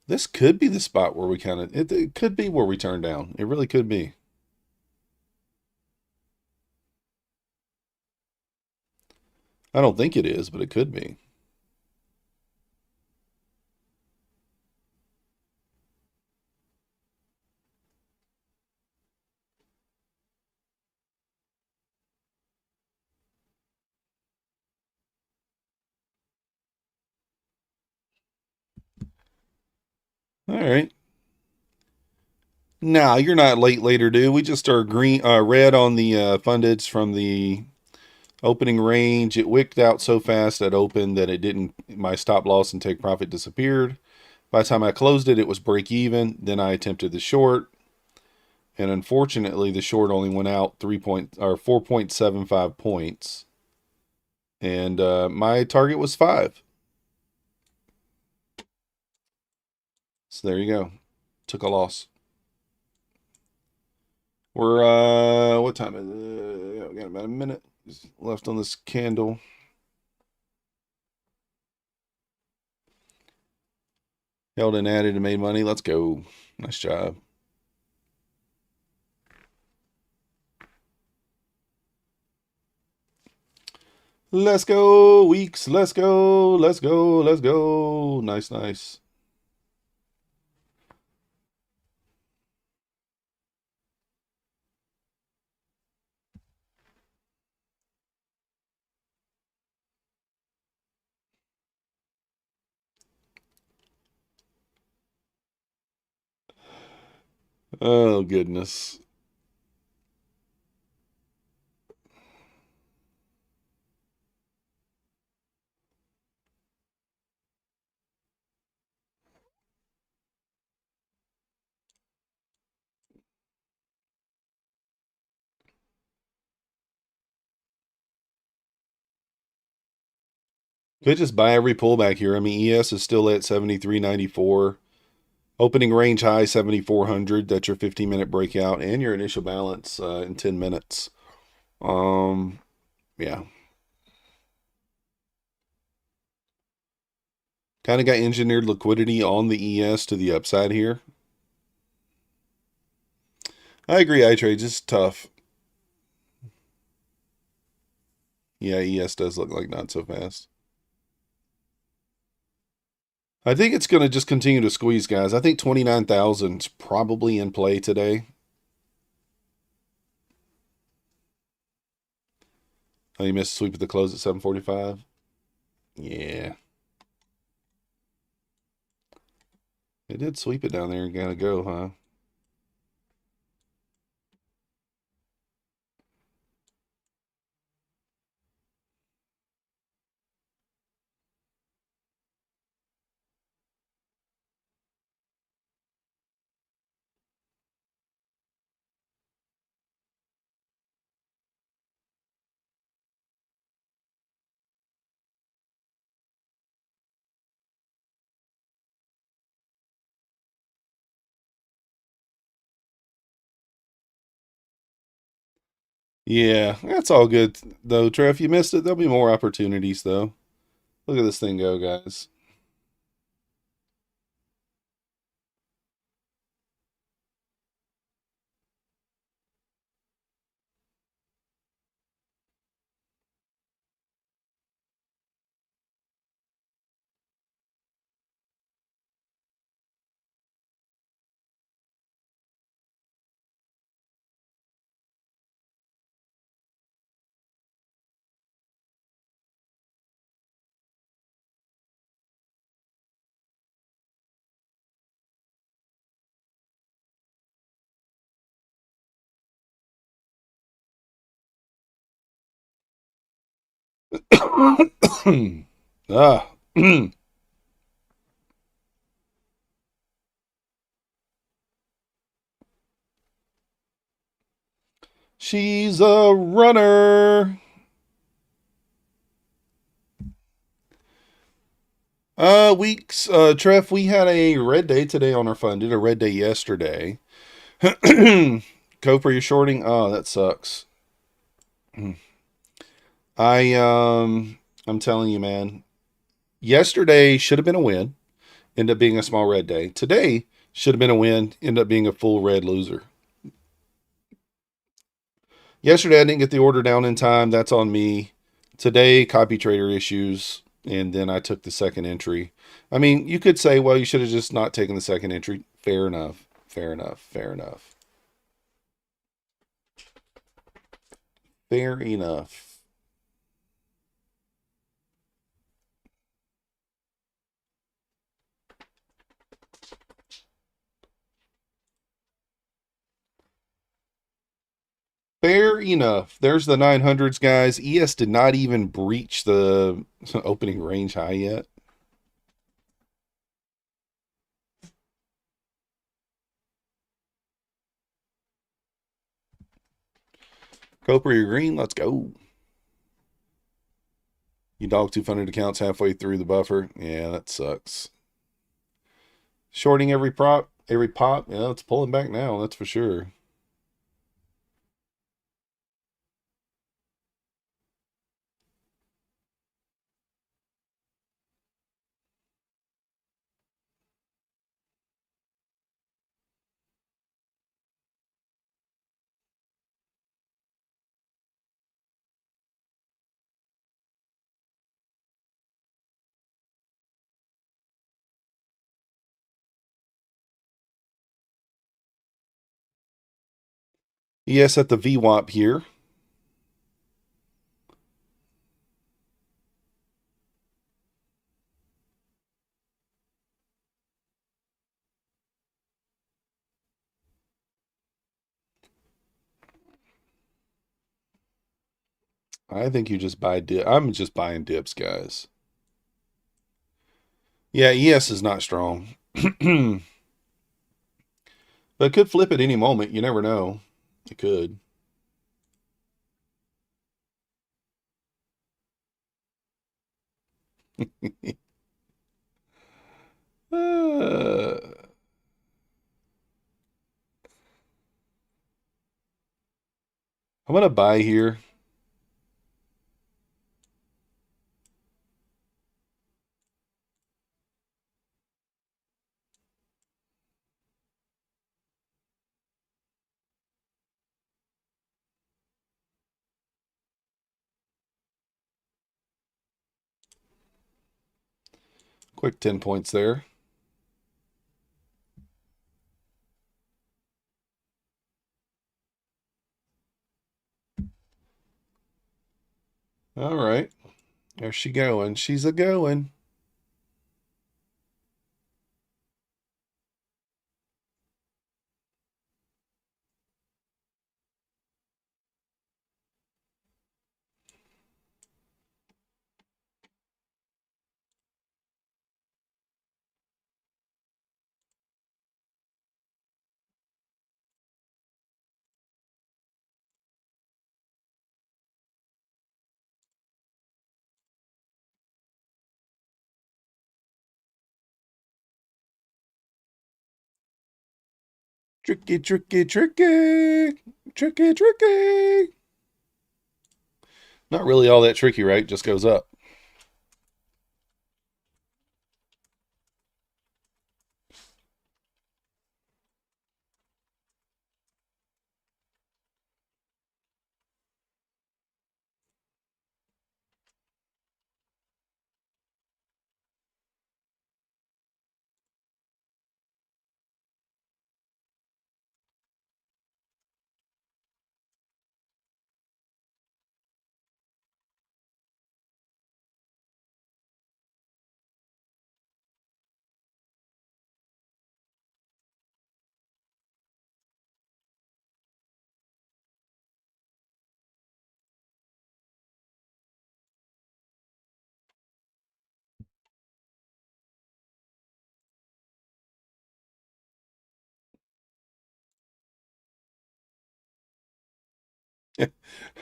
This could be the spot where we kind of, it could be where we turn down. It really could be. I don't think it is, but it could be. All right. Nah, you're not late later, dude. We just are green, red on the fundeds from the opening range. It wicked out so fast at open that it didn't, my stop loss and take profit disappeared. By the time I closed it, it was break even. Then I attempted the short. And unfortunately, the short only went out 4.75 points. And my target was 5. So there you go. Took a loss. We're, what time is it? We got about a minute left on this candle. Held and added and made money. Let's go. Nice job. Let's go, Weeks. Let's go. Let's go. Let's go. Nice, nice. Oh, goodness. Could just buy every pullback here. I mean, ES is still at 73.94. Opening range high 7,400. That's your 15-minute breakout and your initial balance in 10 minutes. Yeah. Kind of got engineered liquidity on the ES to the upside here. I agree, iTrade is tough. Yeah, ES does look like not so fast. I think it's going to just continue to squeeze, guys. I think 29,000 is probably in play today. Oh, you missed a sweep at the close at 7:45? Yeah. It did sweep it down there and gotta go, huh? Yeah, that's all good though, Trev. You missed it. There'll be more opportunities though. Look at this thing go, guys. Ah. She's a runner. Weeks, Trev, we had a red day today on our fund. Did a red day yesterday. Cooper, you're shorting? Oh, that sucks. I I'm telling you, man. Yesterday should have been a win. Ended up being a small red day. Today should have been a win. Ended up being a full red loser. Yesterday I didn't get the order down in time. That's on me. Today, copy trader issues, and then I took the second entry. I mean, you could say, well, you should have just not taken the second entry. Fair enough. Fair enough. Fair enough. Fair enough. Fair enough. There's the 900s, guys. ES did not even breach the opening range high yet. Cooper, you're green. Let's go. You dog 200 accounts halfway through the buffer. Yeah, that sucks. Shorting every prop, every pop. Yeah, it's pulling back now. That's for sure. ES at the VWAP here. I think you just buy dip. I'm just buying dips, guys. Yeah, ES is not strong. But it could flip at any moment. You never know. It could. I'm going to buy here. Quick 10 points there. All right. There's she going. She's a going. Tricky, tricky, tricky. Tricky, tricky. Not really all that tricky, right? Just goes up.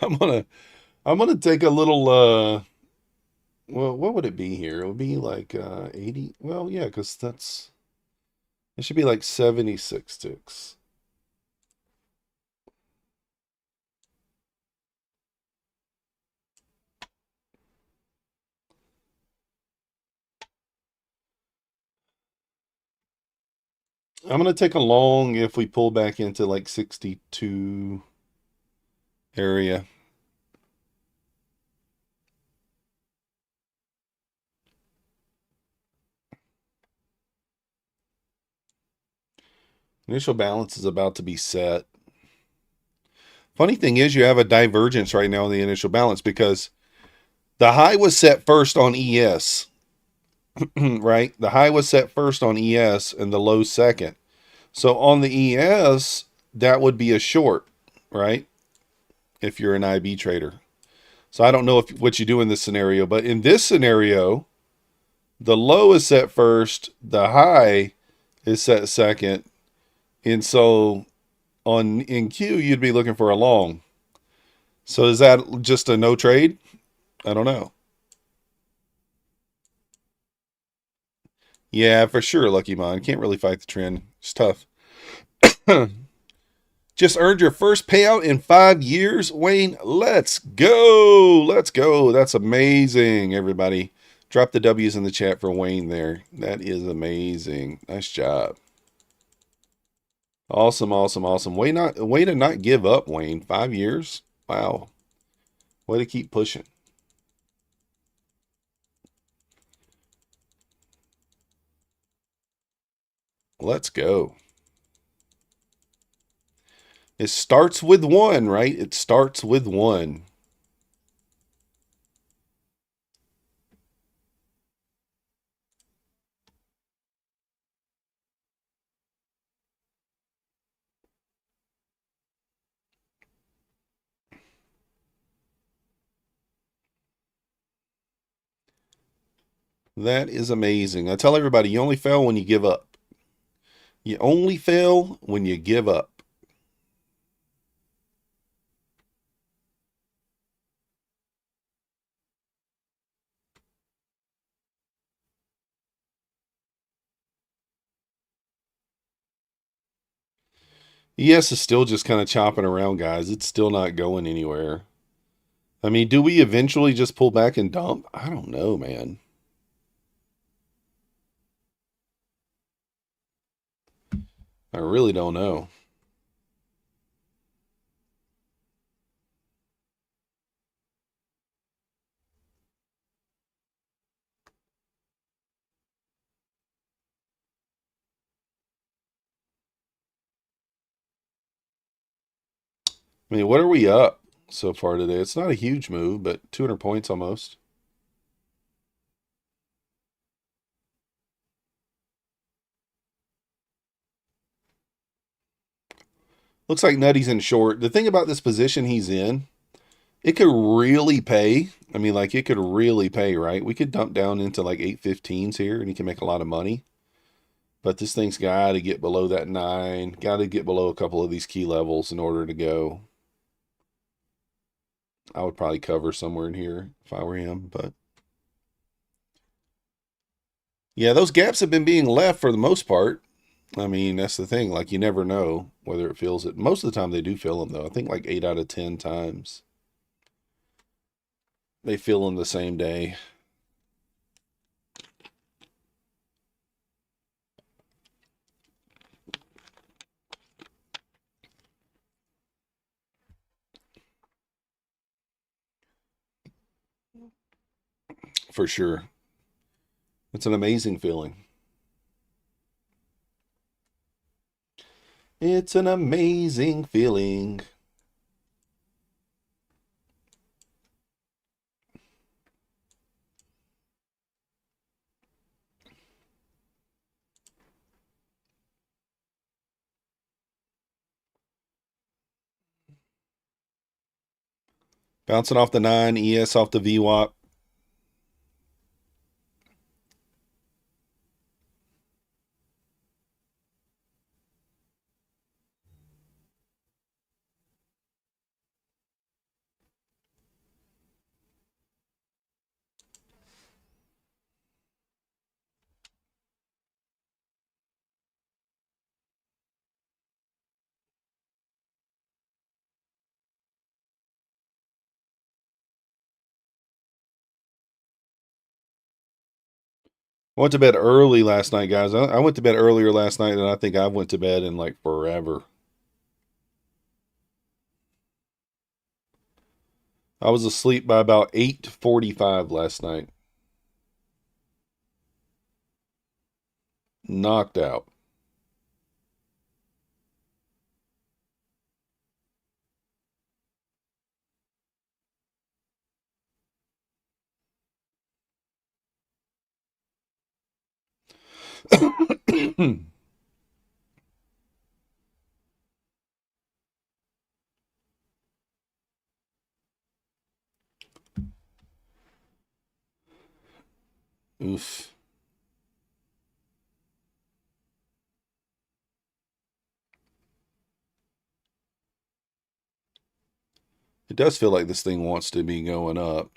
I'm gonna I'm gonna take a little well, what would it be here? It would be like 80. Well, yeah, because it should be like 76 ticks. I'm gonna take a long if we pull back into like 62 area. Initial balance is about to be set. Funny thing is, you have a divergence right now in the initial balance because the high was set first on ES, right? The high was set first on ES and the low second. So on the ES, that would be a short, right? If you're an IB trader. So I don't know what you do in this scenario, but in this scenario, the low is set first, the high is set second, and so in Q you'd be looking for a long. So is that just a no trade? I don't know. Yeah, for sure, Lucky Mon. Can't really fight the trend. It's tough. Just earned your first payout in 5 years, Wayne. Let's go. Let's go. That's amazing, everybody. Drop the W's in the chat for Wayne there. That is amazing. Nice job. Awesome, awesome, awesome. Way to not give up, Wayne. 5 years? Wow. Way to keep pushing. Let's go. It starts with one, right? It starts with one. That is amazing. I tell everybody, you only fail when you give up. You only fail when you give up. ES is still just kind of chopping around, guys. It's still not going anywhere. I mean, do we eventually just pull back and dump? I don't know, man. I really don't know. I mean, what are we up so far today? It's not a huge move, but 200 points almost. Looks like Nutty's in short. The thing about this position he's in, it could really pay. I mean, like, it could really pay, right? We could dump down into like 815s here and he can make a lot of money. But this thing's got to get below that 9. Got to get below a couple of these key levels in order to go. I would probably cover somewhere in here if I were him. But yeah, those gaps have been being left for the most part. I mean, that's the thing. Like, you never know whether it fills it. Most of the time they do fill them, though. I think like 8 out of 10 times they fill them the same day. For sure. It's an amazing feeling. It's an amazing feeling. Bouncing off the 9, ES off the VWAP. I went to bed early last night, guys. I went to bed earlier last night than I think I went to bed in like forever. I was asleep by about 8:45 last night. Knocked out. Oof. It does feel like this thing wants to be going up.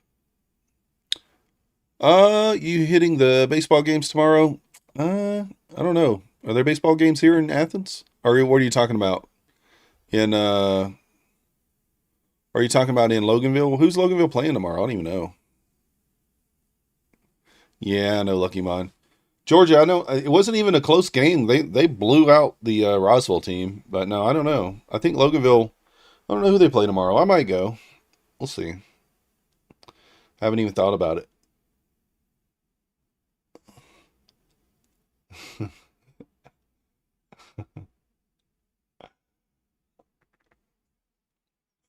You hitting the baseball games tomorrow? I don't know. Are there baseball games here in Athens? Or what are you talking about? In Are you talking about in Loganville? Who's Loganville playing tomorrow? I don't even know. Yeah, I know Lucky Mine. Georgia, I know it wasn't even a close game. They blew out the Roswell team, but no, I don't know. I think Loganville. I don't know who they play tomorrow. I might go. We'll see. Haven't even thought about it.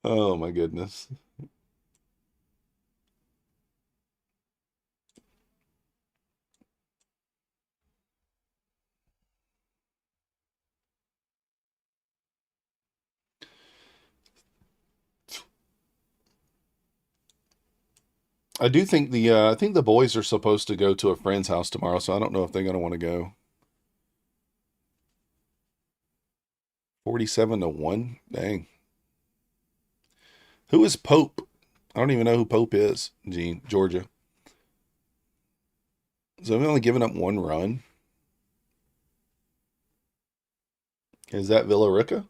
Oh my goodness. I do think I think the boys are supposed to go to a friend's house tomorrow, so I don't know if they're gonna want to go. 47-1. Dang. Who is Pope? I don't even know who Pope is. Gene, Georgia. So they've only given up 1 run. Is that Villarica?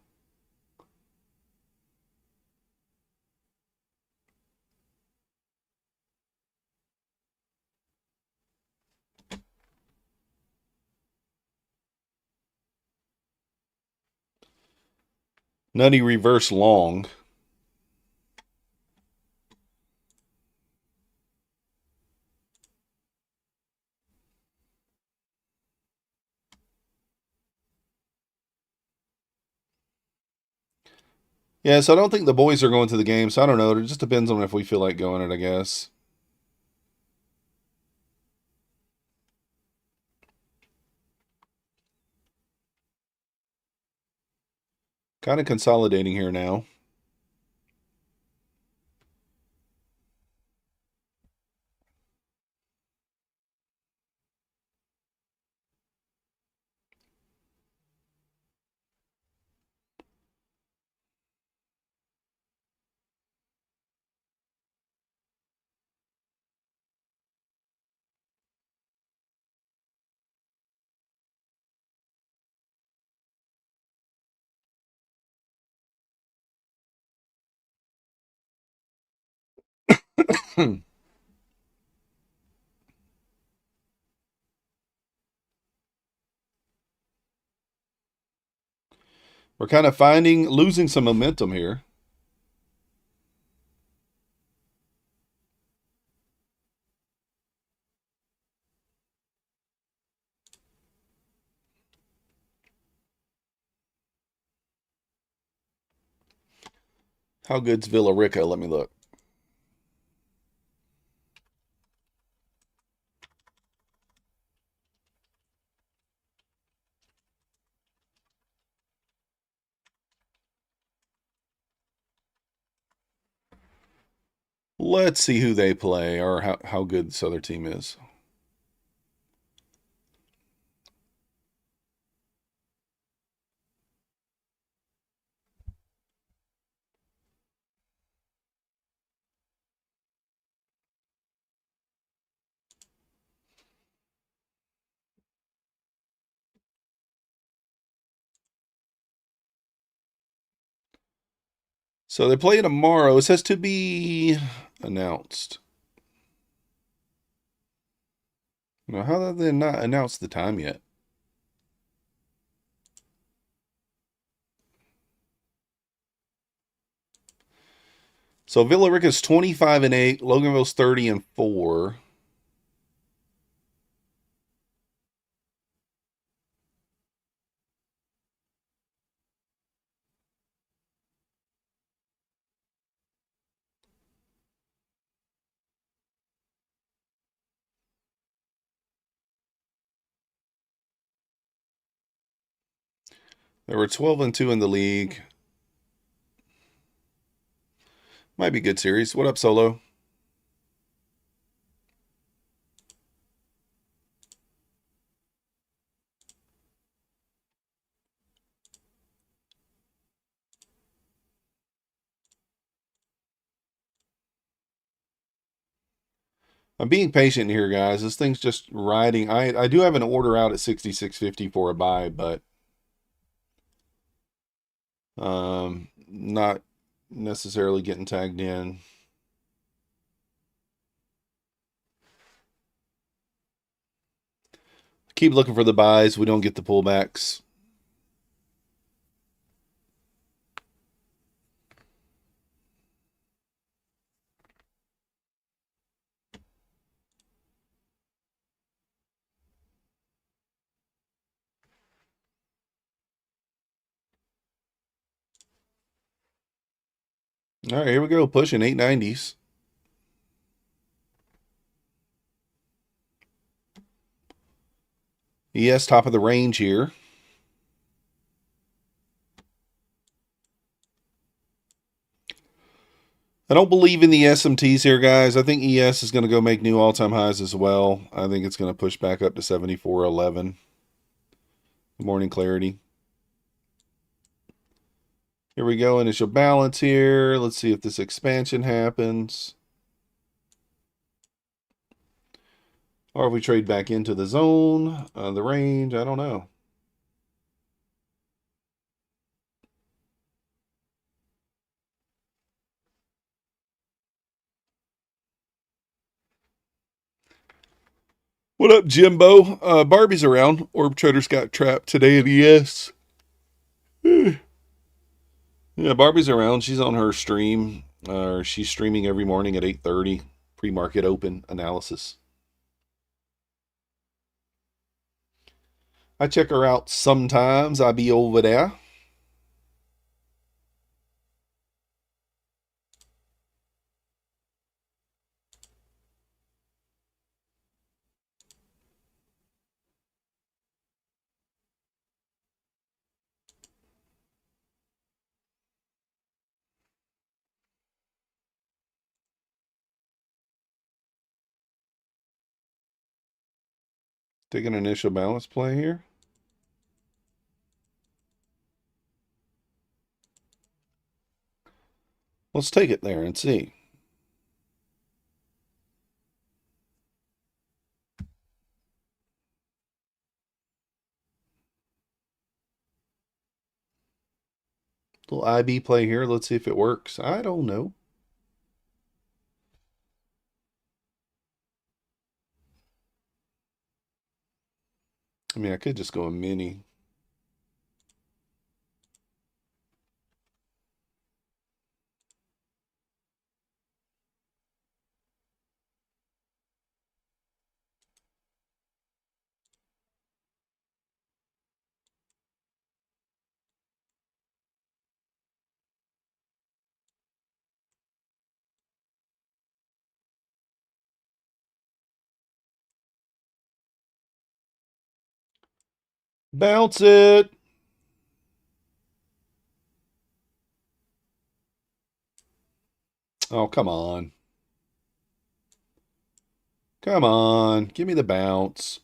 Nutty reverse long. Yeah, so I don't think the boys are going to the game, so I don't know. It just depends on if we feel like going it, I guess. Kind of consolidating here now. We're kind of losing some momentum here. How good's Villarica? Let me look. Let's see who they play or how good this other team is. So they play tomorrow. It says to be announced. Now, how have they not announced the time yet? So Villarica's 25-8, Loganville's 30-4. They were 12-2 in the league. Might be a good series. What up, Solo? I'm being patient here, guys. This thing's just riding. I do have an order out at 66.50 for a buy, but not necessarily getting tagged in. Keep looking for the buys. We don't get the pullbacks. All right, here we go. Pushing 890s. ES top of the range here. I don't believe in the SMTs here, guys. I think ES is going to go make new all-time highs as well. I think it's going to push back up to 74.11. Good morning, Clarity. Here we go. Initial balance here. Let's see if this expansion happens. Or if we trade back into the zone, the range, I don't know. What up, Jimbo? Barbie's around. Orb Traders got trapped today at ES. Yeah, Barbie's around. She's on her stream. She's streaming every morning at 8:30. Pre-market open analysis. I check her out sometimes. I be over there. Take an initial balance play here. Let's take it there and see. Little IB play here. Let's see if it works. I don't know. I mean, I could just go a mini. Bounce it. Oh, come on. Come on. Give me the bounce.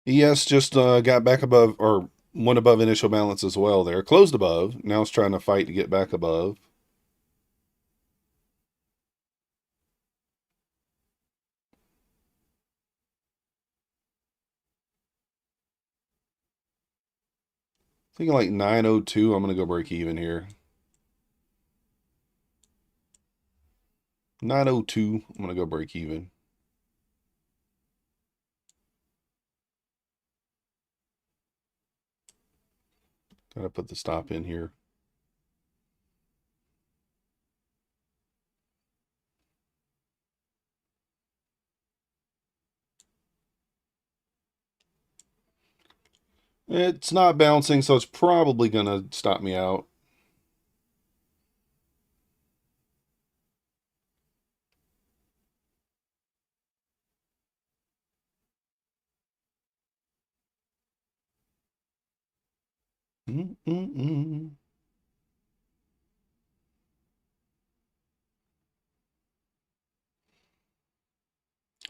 ES just got back above, or went above initial balance as well there. Closed above. Now it's trying to fight to get back above. Thinking like 902. I'm going to go break even here. 902. I'm going to go break even. Gotta put the stop in here. It's not bouncing, so it's probably going to stop me out.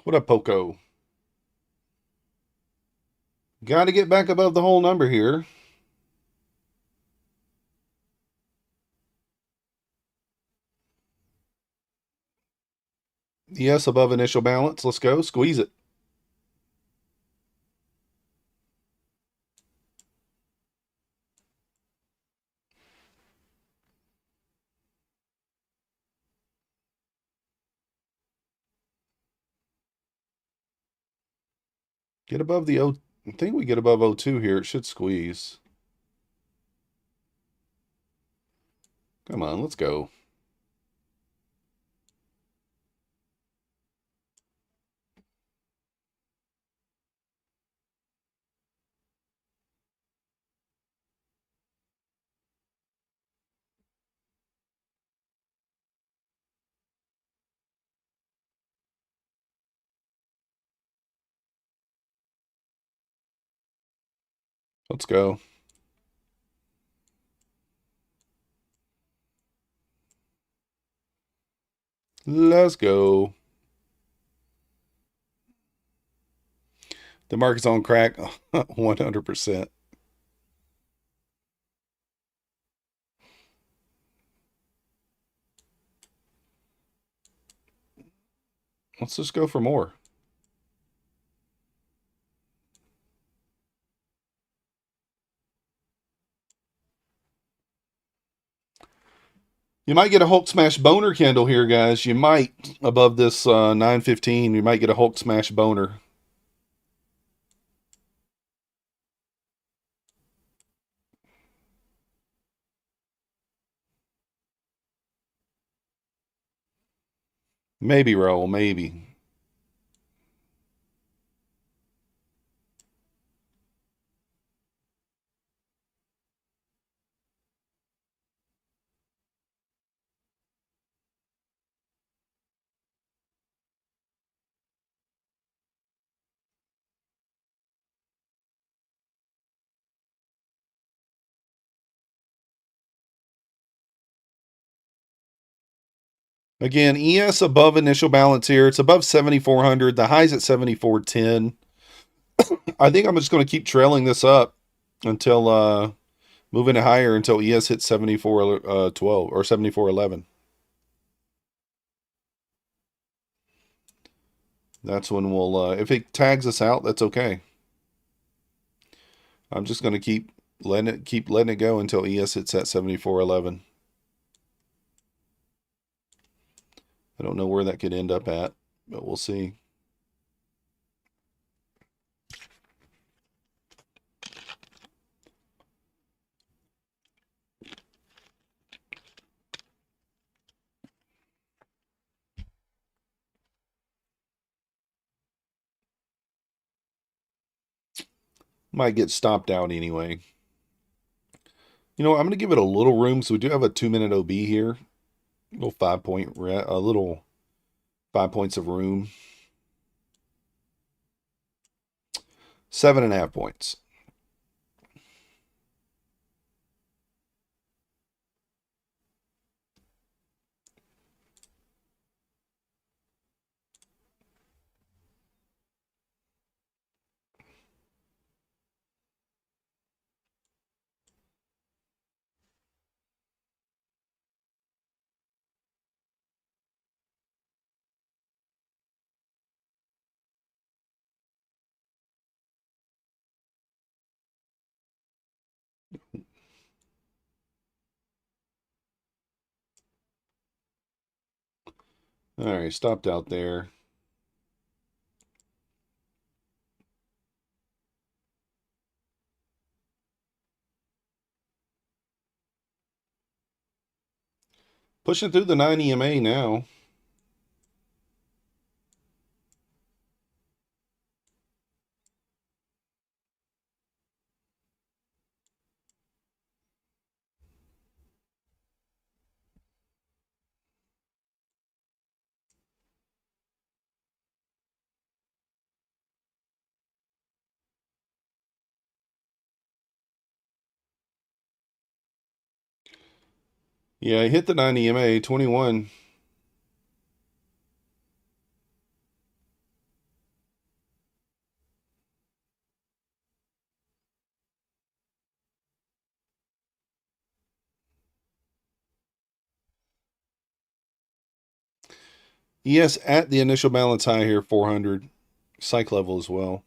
What up, Poco? Got to get back above the whole number here. Yes, above initial balance. Let's go. Squeeze it. Get above the O. I think we get above O2 here. It should squeeze. Come on, let's go. Let's go. Let's go. The market's on crack 100%. Let's just go for more. You might get a Hulk Smash Boner candle here, guys. You might, above this 915, you might get a Hulk Smash Boner. Maybe, Raul, maybe. Again, ES above initial balance here. It's above 7,400. The high's at 7,410. I think I'm just going to keep trailing this up until moving it higher until ES hits 7412 or 7411. That's when we'll if it tags us out, that's okay. I'm just going to keep letting it go until ES hits at 7411. I don't know where that could end up at, but we'll see. Might get stopped out anyway. You know, I'm going to give it a little room. So we do have a 2-minute OB here. A little 5 points of room. 7.5 points. All right, stopped out there. Pushing through the 9 EMA now. Yeah, I hit the 9 EMA, 21. Yes, at the initial balance high here, 400. Psych level as well.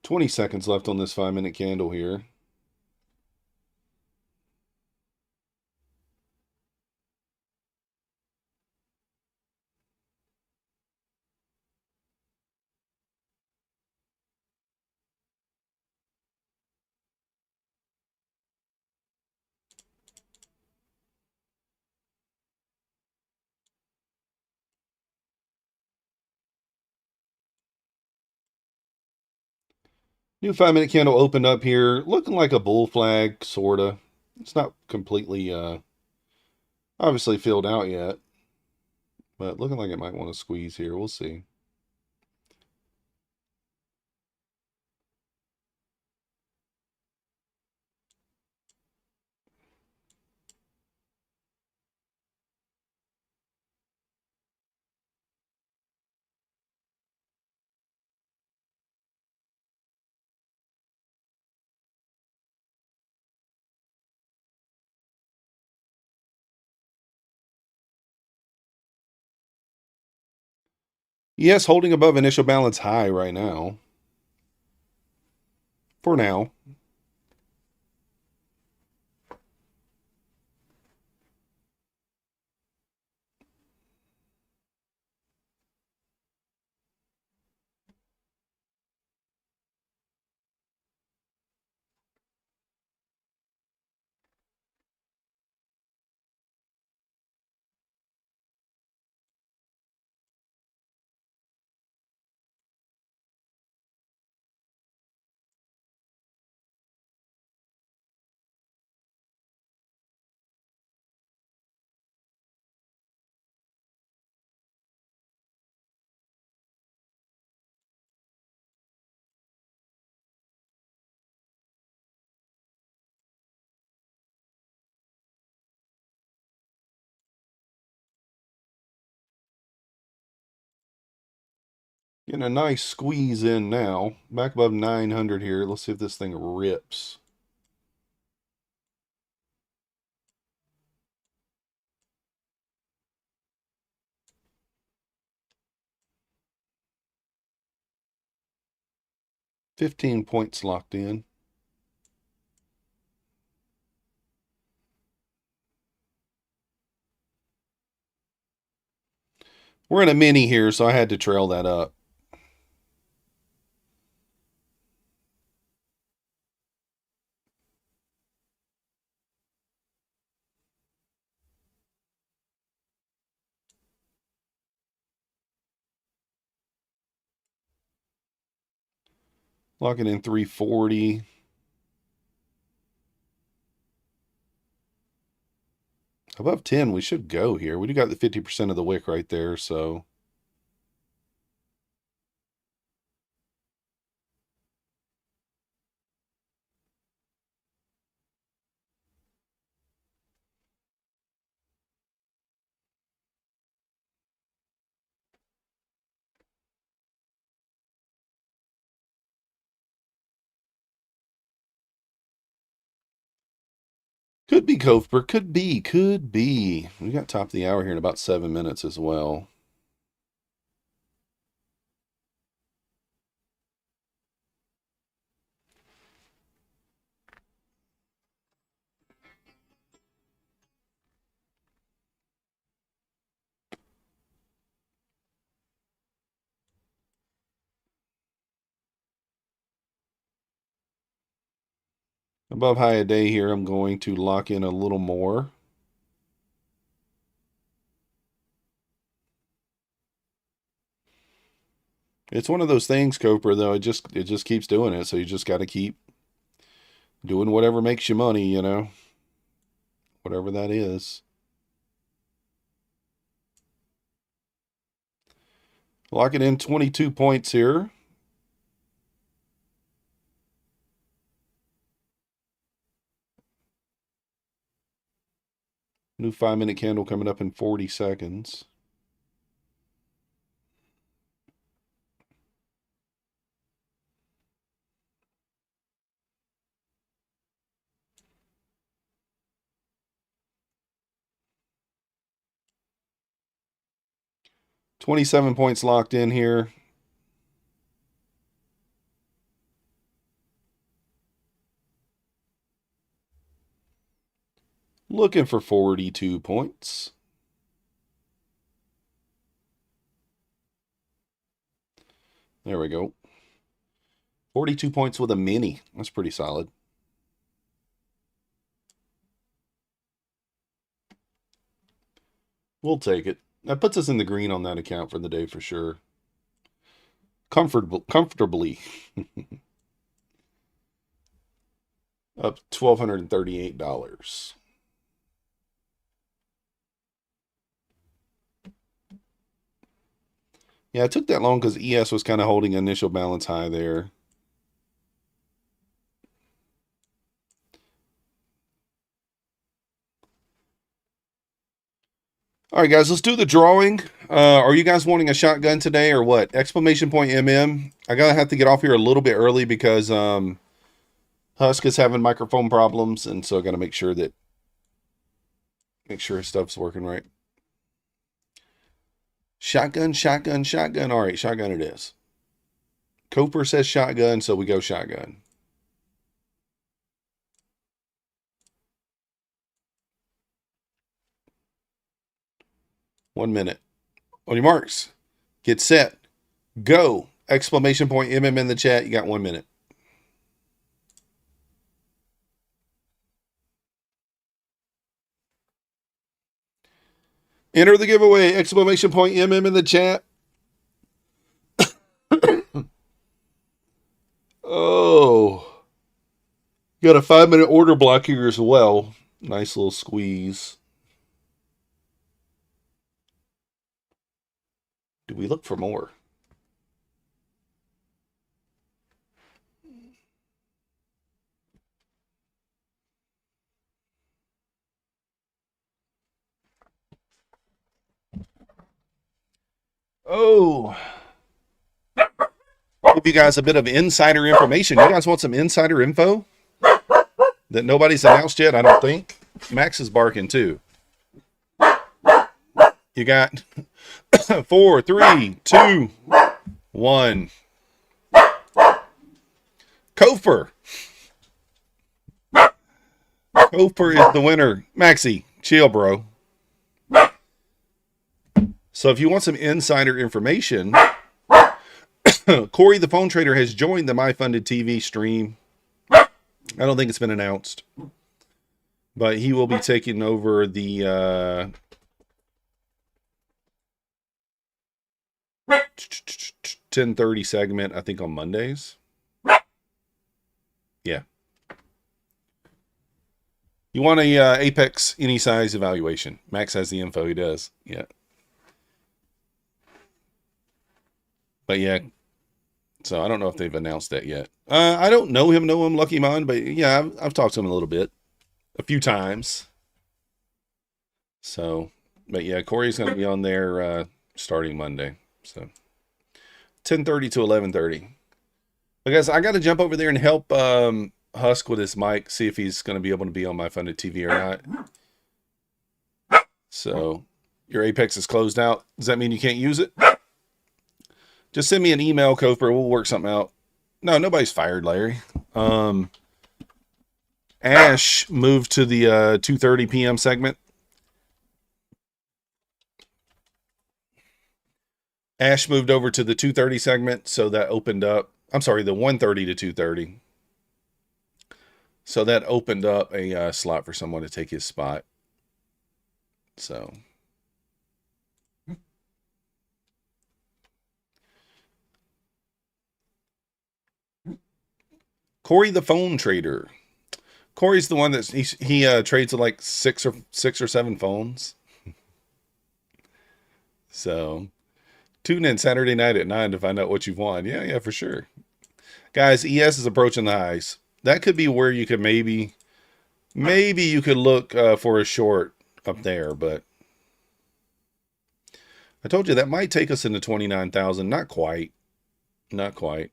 $20 left on this 5-minute candle here. New 5-minute candle opened up here, looking like a bull flag, sorta. It's not completely obviously filled out yet, but looking like it might want to squeeze here. We'll see. ES holding above initial balance high right now. For now. Getting a nice squeeze in now. Back above 900 here. Let's see if this thing rips. $15 locked in. We're in a mini here, so I had to trail that up. Locking in 340. Above 10, we should go here. We do got the 50% of the wick right there, so. Could be Kofer. Could be. Could be. We got top of the hour here in about 7 minutes as well. Above high a day here, I'm going to lock in a little more. It's one of those things, Cooper, though. It just keeps doing it. So you just got to keep doing whatever makes you money, you know, whatever that is. Lock it in 22 points here. New 5-minute candle coming up in 40 seconds. $27 locked in here. Looking for 42 points. There we go. 42 points with a mini. That's pretty solid. We'll take it. That puts us in the green on that account for the day for sure. Comfortably. Up $1,238. Yeah, it took that long because ES was kind of holding initial balance high there. All right, guys, let's do the drawing. Are you guys wanting a shotgun today or what? Exclamation point MM. I gotta have to get off here a little bit early because Husk is having microphone problems, and so I gotta make sure his stuff's working right. Shotgun, shotgun, shotgun. All right, shotgun it is. Coper says shotgun, so we go shotgun. One minute. On your marks. Get set. Go. Exclamation point MM in the chat. You got 1 minute. Enter the giveaway. Exclamation point MM in the chat. Oh. Got a 5-minute order block here as well. Nice little squeeze. Do we look for more? Oh. Give you guys a bit of insider information. You guys want some insider info that nobody's announced yet? I don't think. Max is barking too. You got 4, 3, 2, 1. Kofer. Kofer is the winner. Maxie, chill, bro. So if you want some insider information, Corey the Phone Trader has joined the MyFunded TV stream. I don't think it's been announced, but he will be taking over the 10:30 segment, I think, on Mondays. Yeah. You want a Apex any size evaluation? Max has the info. He does. Yeah. But yeah, so I don't know if they've announced that yet. I don't know him, Lucky Mon, but yeah, I've talked to him a little bit, a few times. So, but yeah, Corey's going to be on there starting Monday. So, 10:30 to 11:30. But guys, I got to jump over there and help Husk with his mic, see if he's going to be able to be on MyFunded TV or not. So, your Apex is closed out. Does that mean you can't use it? Just send me an email, Koper. We'll work something out. No, nobody's fired, Larry. Ash moved to the 2:30 p.m. segment. Ash moved over to the 2:30 segment, so that opened up. I'm sorry, the 1:30 to 2:30. So that opened up a slot for someone to take his spot. So. Corey the Phone Trader. Corey's the one that he trades with like six or 7 phones. So tune in Saturday night at 9 to find out what you've won. Yeah, for sure. Guys, ES is approaching the highs. That could be where you could maybe you could look for a short up there, but I told you that might take us into 29,000. Not quite. Not quite.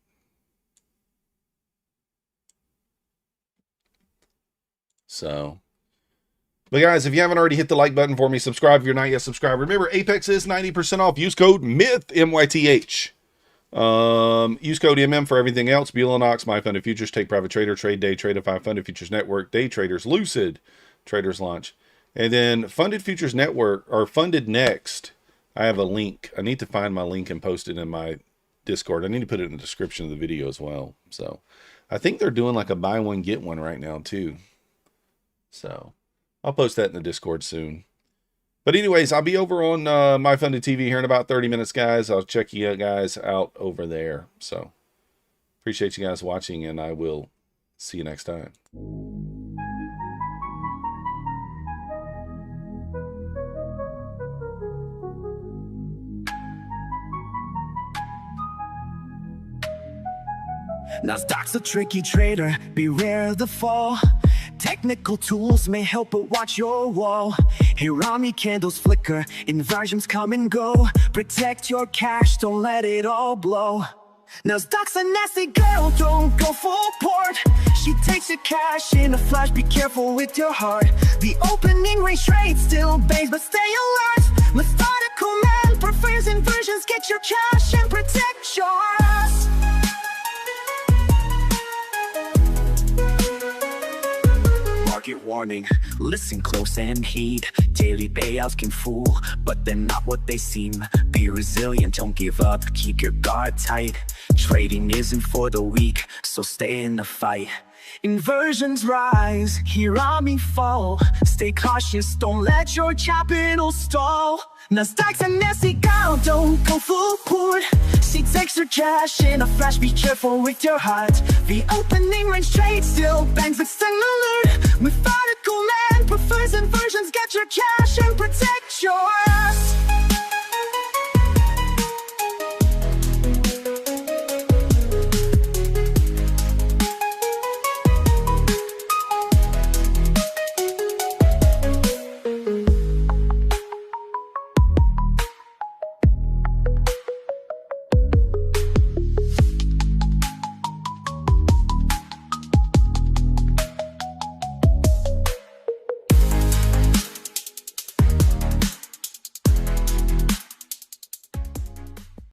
So, but guys, if you haven't already hit the like button for me, subscribe if you're not yet subscribed. Remember, Apex is 90% off. Use code MYTH, MYTH. Use code MM for everything else. Buell and Ox, MyFunded Futures, Take Private Trader, Trade Day, Tradeify, Funded Futures Network, Day Traders, Lucid, Traders Launch. And then Funded Futures Network, or Funded Next, I have a link. I need to find my link and post it in my Discord. I need to put it in the description of the video as well. So, I think they're doing like a buy one, get one right now too. So, I'll post that in the Discord soon. But anyways, I'll be over on MyFunded TV here in about 30 minutes, guys. I'll check you guys out over there. So, appreciate you guys watching, and I will see you next time. Nasdaq's a tricky trader, beware the fall. Technical tools may help, but watch your wall. Hirami candles flicker, inversions come and go. Protect your cash, don't let it all blow. Nasdaq's a nasty girl, don't go full port. She takes your cash in a flash, be careful with your heart. The opening range trade still bangs, but stay alert. Methodical man, fears, inversions, get your cash and protect yours. Market warning, listen close and heed. Daily payouts can fool, but they're not what they seem. Be resilient, don't give up, keep your guard tight. Trading isn't for the weak, so stay in the fight. Inversions rise, hear army fall. Stay cautious, don't let your capital stall. Nasdaq's an Nasdaq, don't go full port. See extra cash in a flash, be careful with your heart. The opening range trade still bangs with signal alert. With